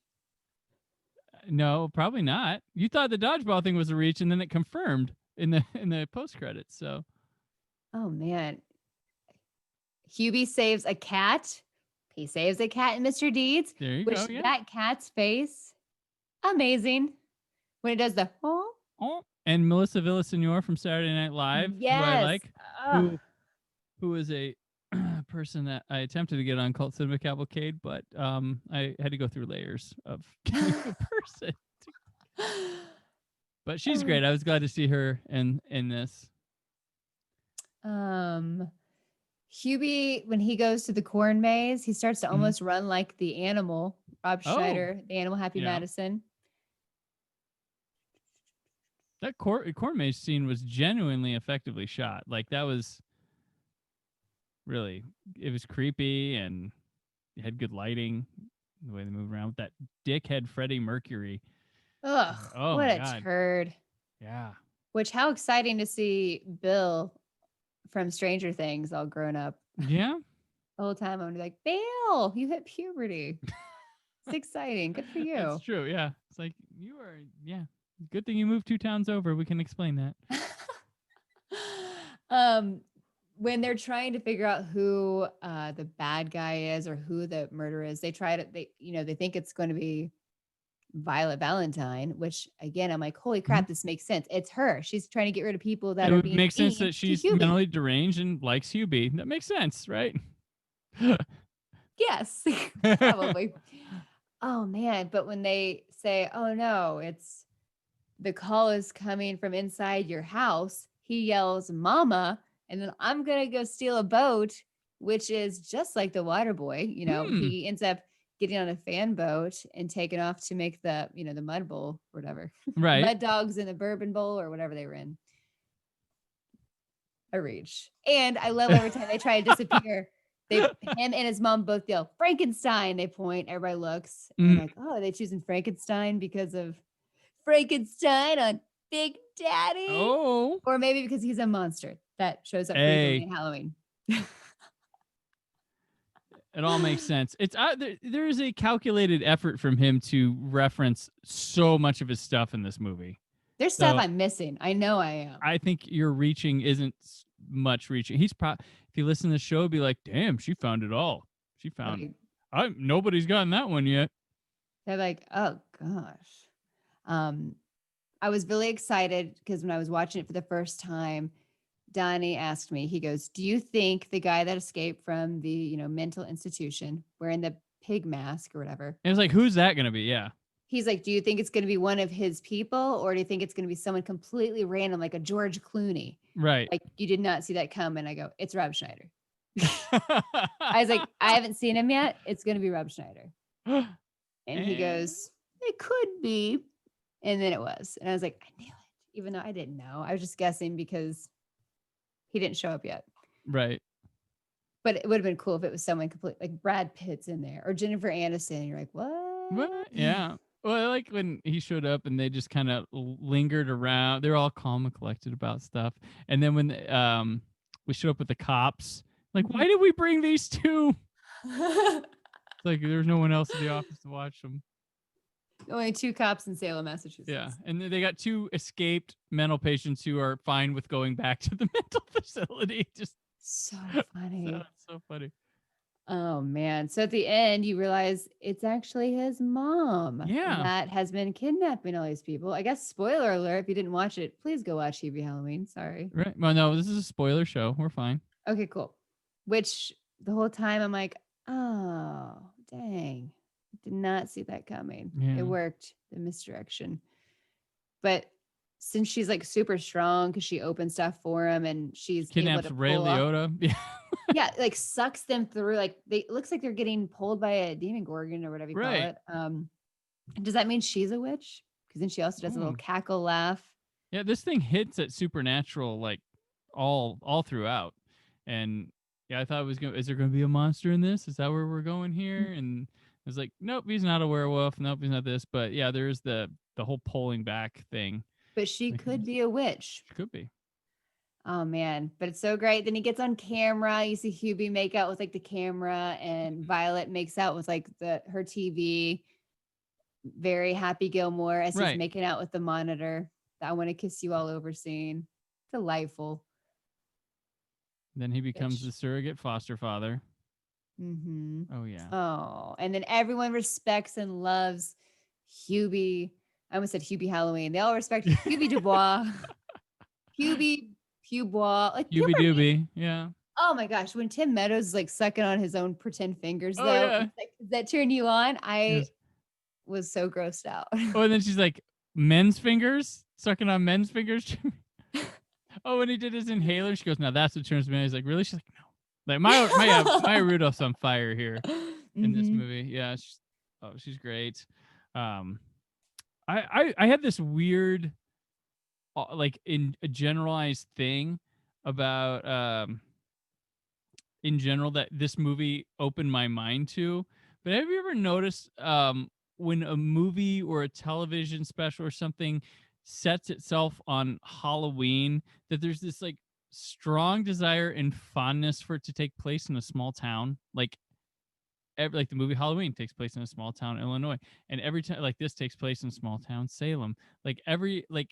No, probably not. You thought the dodgeball thing was a reach, and then it confirmed in the post credits. So, oh man, Hubie saves a cat. He saves a cat in Mr. Deeds. There you go. That cat's face, amazing. When it does the And Melissa Villaseñor from Saturday Night Live, who I Yes. like, who is a person that I attempted to get on Cult Cinema Cavalcade, but I had to go through layers of getting the person. But she's great. I was glad to see her in this. Hubie, when he goes to the corn maze, he starts to almost run like the animal, Rob Schneider, the animal Happy Madison. That corn maze scene was genuinely effectively shot. Like that was really, it was creepy and it had good lighting. The way they move around with that dickhead Freddie Mercury. Ugh, Oh what my a God. turd. Yeah. Which, how exciting to see Bill from Stranger Things all grown up. Yeah. The whole time I'm like, Bill, you hit puberty. It's exciting. Good for you. It's true. Yeah. It's like you are. Yeah. Good thing you moved 2 towns over. We can explain that. When they're trying to figure out who the bad guy is or who the murderer is, they think it's going to be Violet Valentine, which again, I'm like, holy crap, this makes sense. It's her. She's trying to get rid of people that it are would being make sense mean that she's to Hubie. mentally deranged and likes Hubie. That makes sense, right? Yes, probably. Oh man, but when they say, oh no, it's the call is coming from inside your house, he yells, Mama, and then I'm going to go steal a boat, which is just like the water boy. He ends up getting on a fan boat and taking off to make the mud bowl or whatever. Right. Mud dogs in the bourbon bowl or whatever they were in. A reach. And I love every time they try to disappear. Him and his mom both yell, Frankenstein. They point, everybody looks. And I'm like, oh, are they choosing Frankenstein because of Frankenstein on Big Daddy? Oh. Or maybe because he's a monster that shows up frequently in Halloween. It all makes sense. It's there is a calculated effort from him to reference so much of his stuff in this movie. There's stuff I'm missing. I know I am. I think your reaching isn't much reaching. He's if you listen to the show, be like, damn, she found it all. She found nobody's gotten that one yet. They're like, oh gosh. I was really excited because when I was watching it for the first time, Donnie asked me, he goes, do you think the guy that escaped from the, mental institution wearing the pig mask or whatever? And it was like, who's that going to be? Yeah. He's like, do you think it's going to be one of his people or do you think it's going to be someone completely random, like a George Clooney? Right. Like you did not see that coming. I go, it's Rob Schneider. I was like, I haven't seen him yet. It's going to be Rob Schneider. And he goes, it could be. And then it was. And I was like, I knew it, even though I didn't know. I was just guessing because he didn't show up yet. Right. But it would have been cool if it was someone complete, like Brad Pitt's in there or Jennifer Aniston. You're like, what? Yeah. Well, I like when he showed up and they just kind of lingered around. They're all calm and collected about stuff. And then when we showed up with the cops, like, why did we bring these two? It's like there's no one else in the office to watch them. Only 2 cops in Salem, Massachusetts. Yeah, and they got 2 escaped mental patients who are fine with going back to the mental facility. Just so funny. So funny. Oh man! So at the end, you realize it's actually his mom. Yeah, that has been kidnapping all these people. I guess spoiler alert: if you didn't watch it, please go watch Hubie Halloween. Sorry. Right. Well, no, this is a spoiler show. We're fine. Okay, cool. Which the whole time I'm like, oh dang. Did not see that coming. Yeah. It worked, the misdirection. But since she's like super strong because she opens stuff for him and she's kidnaps able to Ray Liotta. Yeah. Yeah, like sucks them through. Like it looks like they're getting pulled by a demon gorgon or whatever you call it. Does that mean she's a witch? Because then she also does a little cackle laugh. Yeah, this thing hits at supernatural like all throughout. And yeah, I thought is there gonna be a monster in this? Is that where we're going here? And I was like, nope, he's not a werewolf. Nope, he's not this. But yeah, there's the whole pulling back thing. But she could be a witch. She could be. Oh man, but it's so great. Then he gets on camera. You see Hubie make out with like the camera, and Violet makes out with like her TV. Very Happy Gilmore as he's making out with the monitor. I want to kiss you all over scene. Delightful. Then he becomes the surrogate foster father. Mm-hmm. Oh yeah. Oh, and then everyone respects and loves Hubie. I almost said Hubie Halloween. They all respect Hubie Dubois. Hubie Like you Hubie ever meet? Doobie. Yeah. Oh my gosh, when Tim Meadows is like sucking on his own pretend fingers, Oh though, yeah. it's like, does that turn you on? I Yes. was so grossed out. Oh, and then she's like, men's fingers, sucking on men's fingers. Oh, when he did his inhaler, she goes, "Now that's what turns me on." He's like, "Really?" She's like, "No." Like Maya Rudolph's on fire here in this Hmm. movie. Yeah, she's great. Um, I had this weird, like in a generalized thing about in general that this movie opened my mind to. But have you ever noticed when a movie or a television special or something sets itself on Halloween that there's this like strong desire and fondness for it to take place in a small town? Like the movie Halloween takes place in a small town, Illinois, and every time like this takes place in small town Salem. Like every like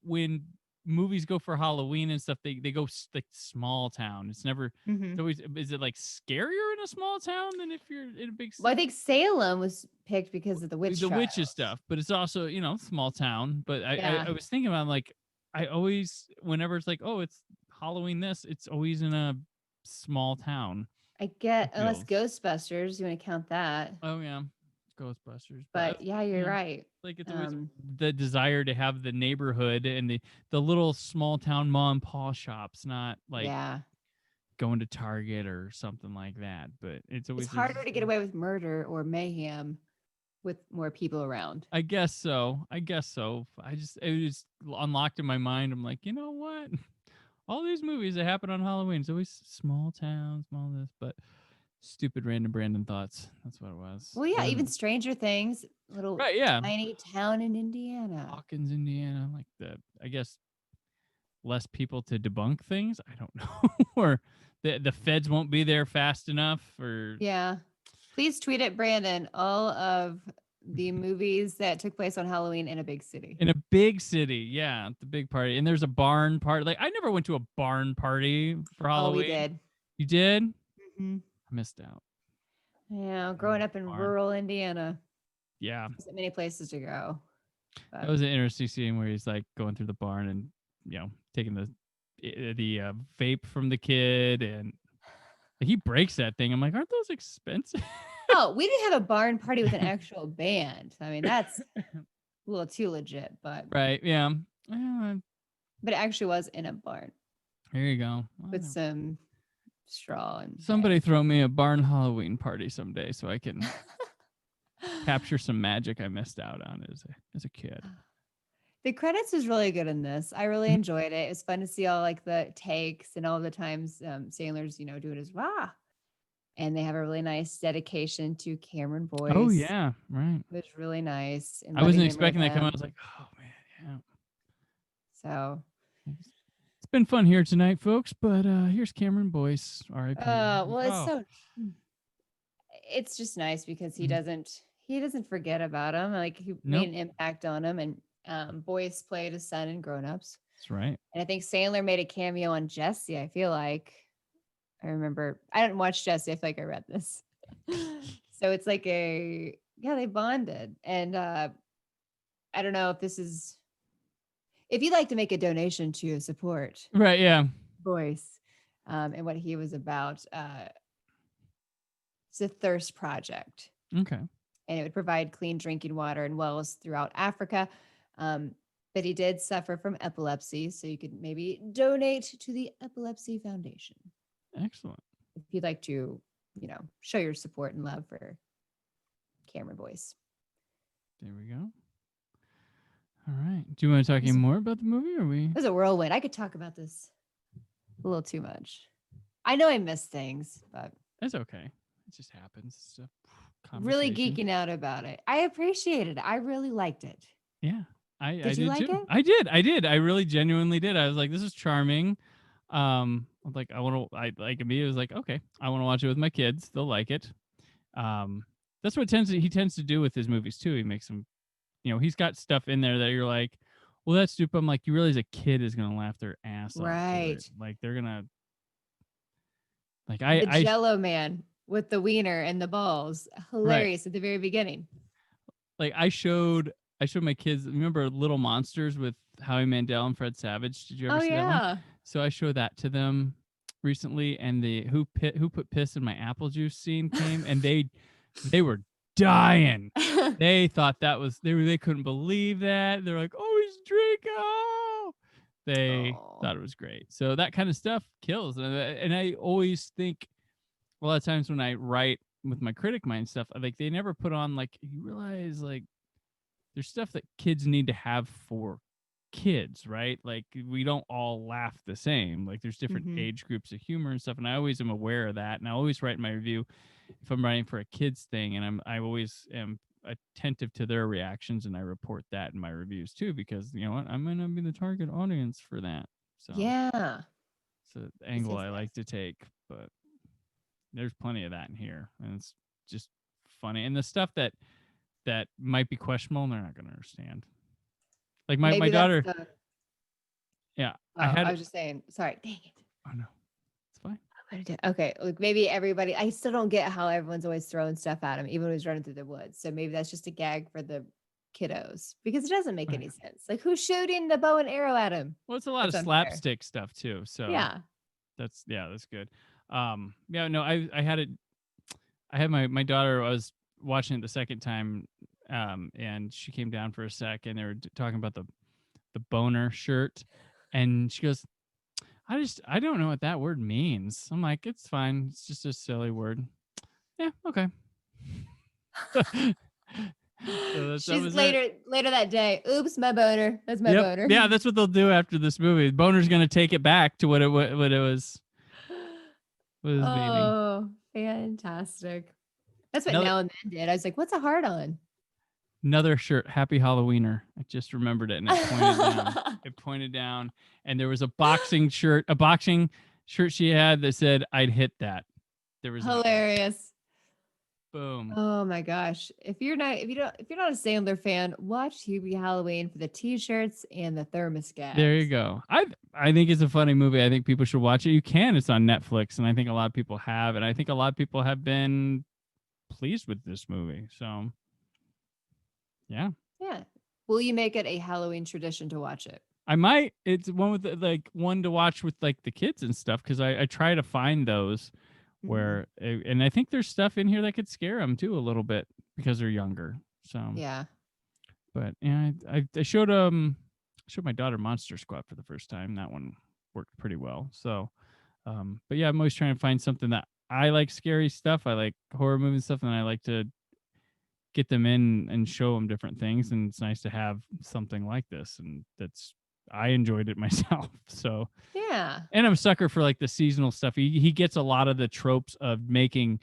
when movies go for Halloween and stuff, they go like small town. It's never. Hmm. It's always. Is it like scarier in a small town than if you're in a big Well, I city? think Salem was picked because of the witch The witches trials. stuff, but it's also small town. But Yeah, I was thinking about like I always whenever it's like oh it's Halloween it's always in a small town. I It get, unless feels. Ghostbusters, you want to count that. Oh yeah, Ghostbusters. But But yeah, you're yeah, right. like it's always Um, the desire to have the neighborhood and the little small town mom and paw shops, not like yeah, going to Target or something like that. But it's it's always harder this. to get away with murder or mayhem with more people around. I guess so. I guess so. It just unlocked in my mind. I'm like, you know what? All these movies that happen on Halloween, it's always small town, small this, but stupid random Brandon thoughts. That's what it was. Well, yeah, even Stranger Things, little Right, yeah. tiny town in Indiana. Hawkins, Indiana, like I guess less people to debunk things. I don't know, or the feds won't be there fast enough, or Yeah. Please tweet at Brandon all of the movies that took place on Halloween in a big city. in a big city. Yeah, the big party, and there's a barn party. Like I never went to a barn party for Oh, we Halloween. did. You did? Hmm. I missed out. Yeah, I love growing up in barn. rural Indiana, Yeah, there's many places to go. that But was an interesting scene where he's like going through the barn and taking the vape from the kid, and he breaks that thing. I'm like, aren't those expensive? oh, we didn't have a barn party with an actual band. I mean, that's a little too legit, Right? Yeah. Yeah, but it actually was in a barn there you go. with some straw and Somebody throw me a barn Halloween party someday so I can hay. capture some magic I missed out on as a kid. The credits was really good in this. I really Mhm. enjoyed it. It was fun to see all like the takes and all the times Sandler's, doing his rah. And they have a really nice dedication to Cameron Oh Boyce. yeah, right. It was really nice in I wasn't loving memory of expecting that come out. I him. was like, oh man, So, yeah. It's been fun here tonight, folks. But here's Cameron Boyce, R.I.P. well, it's Oh, so it's just nice because he mhm. doesn't forget about him. Like he made Nope, an impact on him, and Boyce played his son in Grown Ups. that's right. And I think Sandler made a cameo on Jesse. I feel like I remember. I didn't watch Jesse. I feel like I read this. So it's like they bonded. And I don't know if this is, if you'd like to make a donation to support Right, yeah. Boyce and what he was about, it's a thirst project. Okay. And it would provide clean drinking water and wells throughout Africa. Um, but he did suffer from epilepsy. So you could maybe donate to the Epilepsy Foundation Excellent. if you'd like to, show your support and love for Cameron Boyce. There we go. All right. Do you want to talk any more about the movie, or we? It was a whirlwind. I could talk about this a little too much. I know I missed things, but That's okay. It just happens. It's a really conversation. geeking out about it. I appreciated it. I really liked it. Yeah, I Did you did like too. it? I did. I really genuinely did. I was like, this is charming. I was like, I like me. It was like, okay, I want to watch it with my kids. They'll like it. That's what he tends to do with his movies too. He makes them, he's got stuff in there that you're like, well, that's stupid. I'm like, you realize a kid is gonna laugh their ass off for Right. it. Like they're gonna, like The I Jello Man with the wiener and the balls. right. Hilarious at the very beginning. Like I showed I showed my kids. Remember Little Monsters with Howie Mandel and Fred Savage? Did you ever Oh see that one? yeah. So I showed that to them recently, and the who put piss in my apple juice scene came, and they were dying. They thought that was they couldn't believe that. They're like, "Oh, he's drinking!" Oh, they Oh. thought it was great. So that kind of stuff kills, and I always think a lot of times when I write with my critic mind stuff, like they never put on like you realize like there's stuff that kids need to have for kids, right? Like we don't all laugh the same. Like there's different Hmm. age groups of humor and stuff, and I always am aware of that. And I always write in my review if I'm writing for a kids thing, and I always am attentive to their reactions, and I report that in my reviews too, because you know what, I'm gonna be the target audience for that. So Yeah. it's an This angle makes I like sense. to take, but there's plenty of that in here, and it's just funny. And the stuff that might be questionable, they're not gonna understand. Like my Maybe that's daughter, the. yeah, I Oh, I had. was just saying. Sorry. Dang it. Oh no, it's fine. What did I do? Okay, like maybe everybody. I still don't get how everyone's always throwing stuff at him, even when he's running through the woods. So maybe that's just a gag for the kiddos because it doesn't make any sense. Like who's shooting the bow and arrow at him? Well, it's a lot of That's unfair. slapstick stuff too. So Yeah. that's good. Yeah, no, I had it. I had my daughter. I was watching it the second time, and she came down for a sec, and they were talking about the boner shirt, and she goes, I don't know what that word means. I'm like, it's fine. It's just a silly word. Yeah, okay. So that She's was it. later that day. Oops, my boner. That's my Yep. boner. Yeah, that's what they'll do after this movie. Boner's gonna take it back to what it was meaning. Oh, fantastic. That's what Another Now and Then did. I was like, what's a hard on? another shirt, Happy Halloweener. I just remembered it and it pointed down. It pointed down, and there was a boxing shirt she had that said, "I'd hit that." There was that one. Hilarious. Boom. Oh my gosh. If you're not a Sandler fan, watch Hubie Halloween for the t-shirts and the thermos There you gags. go. I think it's a funny movie. I think people should watch it. You can. It's on Netflix, and I think a lot of people have, and I think a lot of people have been pleased with this movie. So yeah. Yeah. Will you make it a Halloween tradition to watch it? I might. It's one with like one to watch with like the kids and stuff because I try to find those Hmm. where and I think there's stuff in here that could scare them too a little bit because they're younger. So, Yeah. but yeah, I showed my daughter Monster Squad for the first time. That one worked pretty well. So, but yeah, I'm always trying to find something that I like scary stuff. I like horror movie stuff, and I like to get them in and show them different things. And it's nice to have something like this, and that's I enjoyed it myself. So, Yeah. and I'm a sucker for like the seasonal stuff. He gets a lot of the tropes of making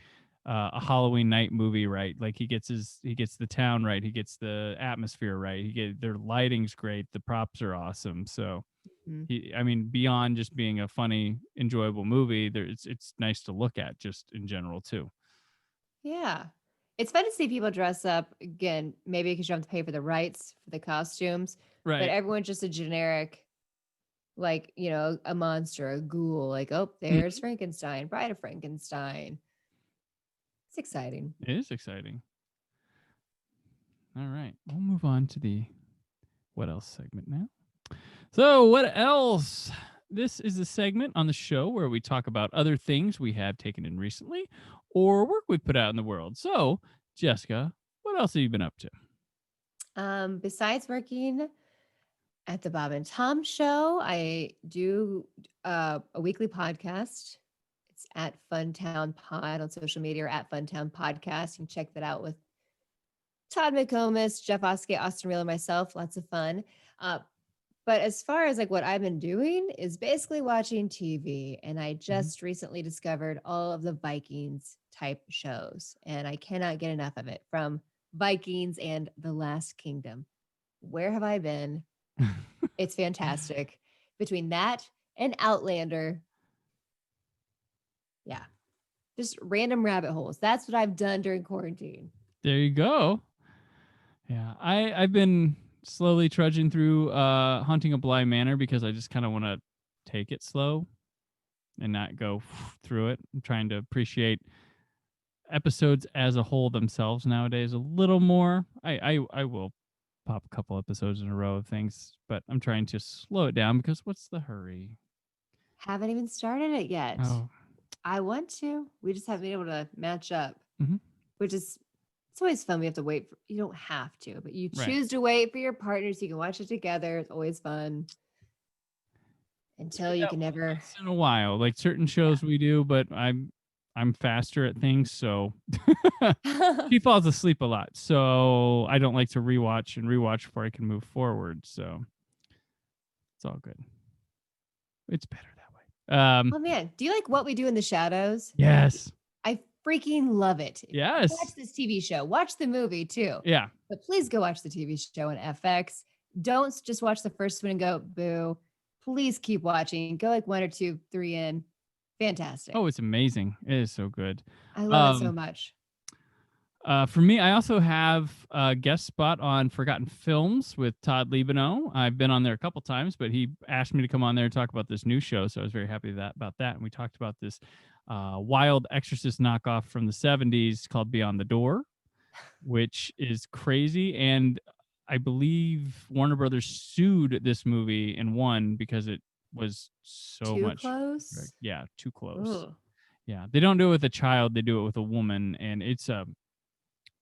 a Halloween night movie right. Like he gets the town right. He gets the atmosphere right. Their lighting's great. The props are awesome. So Mhm. I mean, beyond just being a funny, enjoyable movie, it's nice to look at just in general too. Yeah. It's fun to see people dress up again, maybe because you have to pay for the rights for the costumes, but Right. everyone's just a generic, like, a monster, a ghoul, like, oh, there's Mhm. Frankenstein, Bride of Frankenstein. It's exciting. It is exciting. All right, we'll move on to the what else segment now. So, what else? This is a segment on the show where we talk about other things we have taken in recently or work we've put out in the world. So, Jessica, what else have you been up to? Besides working at the Bob and Tom Show, I do a weekly podcast. It's at Funtown Pod on social media or at Funtown Podcast. You can check that out with Todd McComas, Jeff Oskey, Austin Real, and myself. Lots of fun. Uh, but as far as like what I've been doing is basically watching TV. And I Mm-hmm. just recently discovered all of the Vikings type shows. And I cannot get enough of it from Vikings and The Last Kingdom. Where have I been? It's fantastic. Between that and Outlander, yeah, just random rabbit holes. That's what I've done during quarantine. There you go. Yeah, I've been slowly trudging through Hunting a Bly Manor because I just kind of want to take it slow and not go through it. I'm trying to appreciate episodes as a whole themselves nowadays a little more. I will pop a couple episodes in a row of things, but I'm trying to slow it down because what's the hurry? Haven't even started it yet. Oh, I want to. We just haven't been able to match up, mhm. which is it's always fun. We have to wait. You don't have to, but you Right. choose to wait for your partner so you can watch it together. It's always fun until you can never. Once in a while, like certain shows we do, but I'm faster at things, so she falls asleep a lot. So I don't like to rewatch before I can move forward. So it's all good. It's better that way. Oh man, do you like What We Do in the Shadows? Yes. I freaking love it. Yes. Watch this TV show. Watch the movie too. Yeah. But please go watch the TV show on FX. Don't just watch the first one and go, boo. Please keep watching. Go like 1 or 2, 3 in. Fantastic. Oh, it's amazing. It is so good. I love it so much. For me, I also have a guest spot on Forgotten Films with Todd Libano. I've been on there a couple times, but he asked me to come on there and talk about this new show, so I was very happy about that. And we talked about this wild Exorcist knockoff from the 70s called Beyond the Door, which is crazy. And I believe Warner Brothers sued this movie and won because it was so Too much close? Yeah, too close. Ooh. Yeah, they don't do it with a child; they do it with a woman, and it's a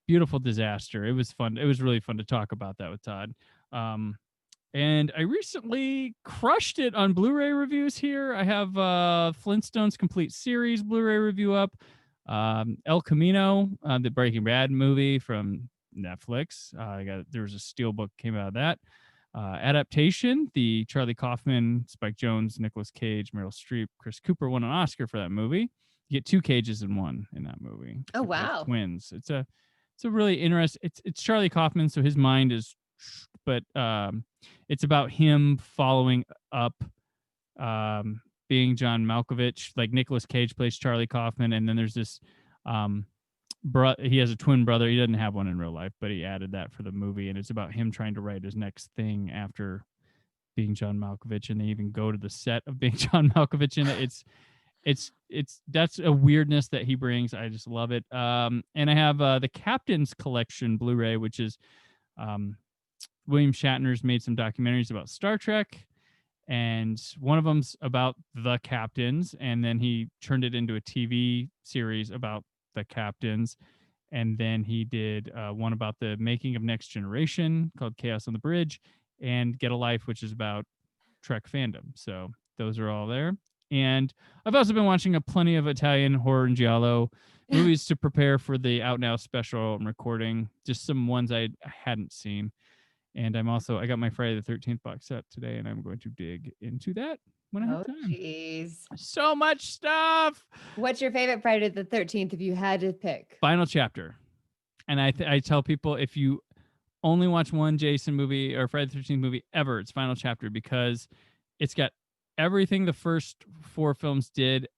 beautiful disaster. It was fun. It was really fun to talk about that with Todd. And I recently crushed it on Blu-ray reviews here. I have Flintstones complete series Blu-ray review up. El Camino, the Breaking Bad movie from Netflix. There was a steelbook came out of that. Adaptation, the Charlie Kaufman, Spike Jonze, Nicolas Cage, Meryl Streep, Chris Cooper won an Oscar for that movie. You get 2 cages in one in that movie. Oh, wow. Twins. It's a really interesting. It's Charlie Kaufman, so his mind is, but it's about him following up being John Malkovich. Like Nicolas Cage plays Charlie Kaufman, and then there's this he has a twin brother. He doesn't have one in real life, but he added that for the movie, and it's about him trying to write his next thing after being John Malkovich, and they even go to the set of being John Malkovich in it. It's that's a weirdness that he brings. I just love it. And I have the Captain's Collection Blu-ray, which is William Shatner's made some documentaries about Star Trek, and one of them's about the captains, and then he turned it into a TV series about the captains, and then he did one about the making of Next Generation called Chaos on the Bridge, and Get a Life, which is about Trek fandom. So those are all there. And I've also been watching plenty of Italian horror and giallo movies to prepare for the Out Now special I'm recording, just some ones I hadn't seen. And I got my Friday the 13th box set today, and I'm going to dig into that when I have time. Jeez. So much stuff. What's your favorite Friday the 13th if you had to pick? Final Chapter. And I tell people, if you only watch one Jason movie or Friday the 13th movie ever, it's Final Chapter, because it's got everything the first 4 films did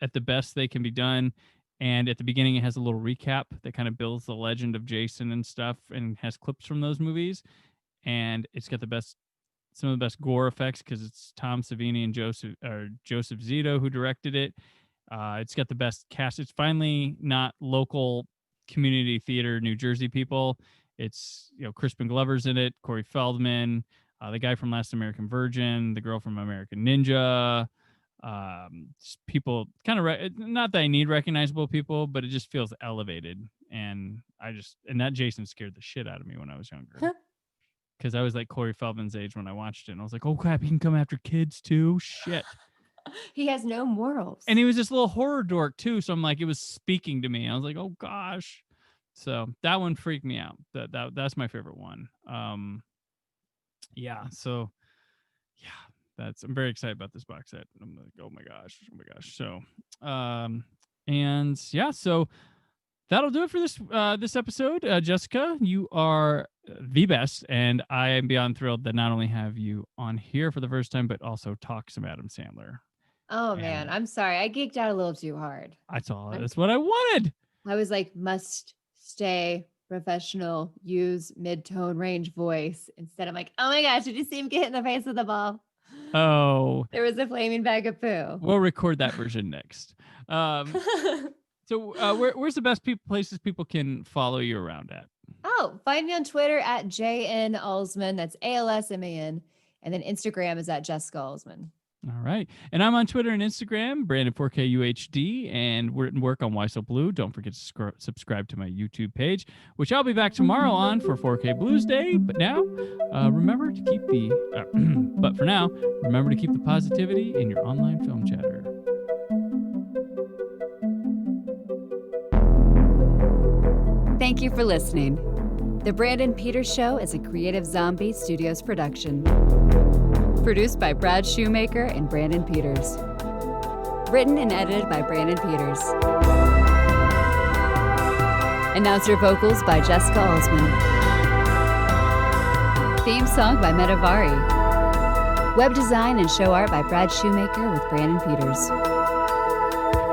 at the best they can be done. And at the beginning, it has a little recap that kind of builds the legend of Jason and stuff, and has clips from those movies. And it's got some of the best gore effects because it's Tom Savini and Joseph Zito who directed it. It's got the best cast. It's finally not local community theater New Jersey people. It's, Crispin Glover's in it, Corey Feldman, the guy from Last American Virgin, the girl from American Ninja. Just people kind of not that I need recognizable people, but it just feels elevated. And that Jason scared the shit out of me when I was younger. Because I was like Corey Feldman's age when I watched it, and I was like, oh crap, he can come after kids too? Shit. He has no morals. And he was this little horror dork too, so I'm like, it was speaking to me. I was like, oh gosh. So that one freaked me out. That's my favorite one. Yeah, so yeah, I'm very excited about this box set. I'm like, oh my gosh. So and yeah, so that'll do it for this episode. Jessica, you are the best, and I am beyond thrilled that not only have you on here for the first time, but also talk some Adam Sandler. Oh man, I'm sorry. I geeked out a little too hard. That's what I wanted. I was like, must stay professional, use mid-tone range voice. Instead, I'm like, oh my gosh, did you see him get hit in the face with the ball? Oh. There was a flaming bag of poo. We'll record that version next. So where's the best places people can follow you around at? Oh, find me on Twitter at JN Alsman. That's ALSMAN. And then Instagram is at Jessica Alsman. All right. And I'm on Twitter and Instagram, Brandon4KUHD, and written work on Why So Blue. Don't forget to subscribe to my YouTube page, which I'll be back tomorrow on for 4K Blues Day. But now, remember to keep but for now, remember to keep the positivity in your online film chatter. Thank you for listening. The Brandon Peters Show is a Creative Zombie Studios production. Produced by Brad Shoemaker and Brandon Peters. Written and edited by Brandon Peters. Announcer vocals by Jessica Alsman. Theme song by Metavari. Web design and show art by Brad Shoemaker with Brandon Peters.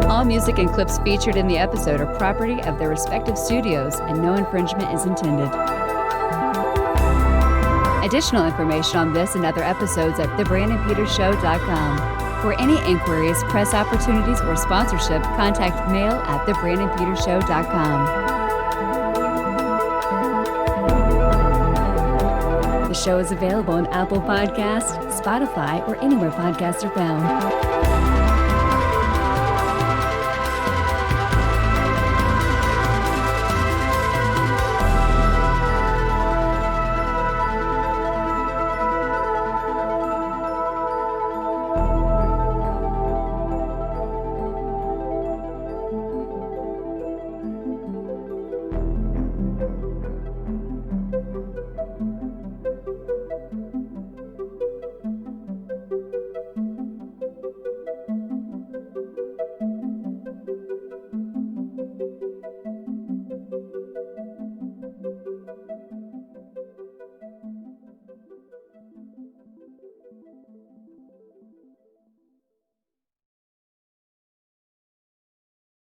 All music and clips featured in the episode are property of their respective studios, and no infringement is intended. Additional information on this and other episodes at thebrandonpetershow.com. For any inquiries, press opportunities, or sponsorship, contact mail at thebrandonpetershow.com. The show is available on Apple Podcasts, Spotify, or anywhere podcasts are found.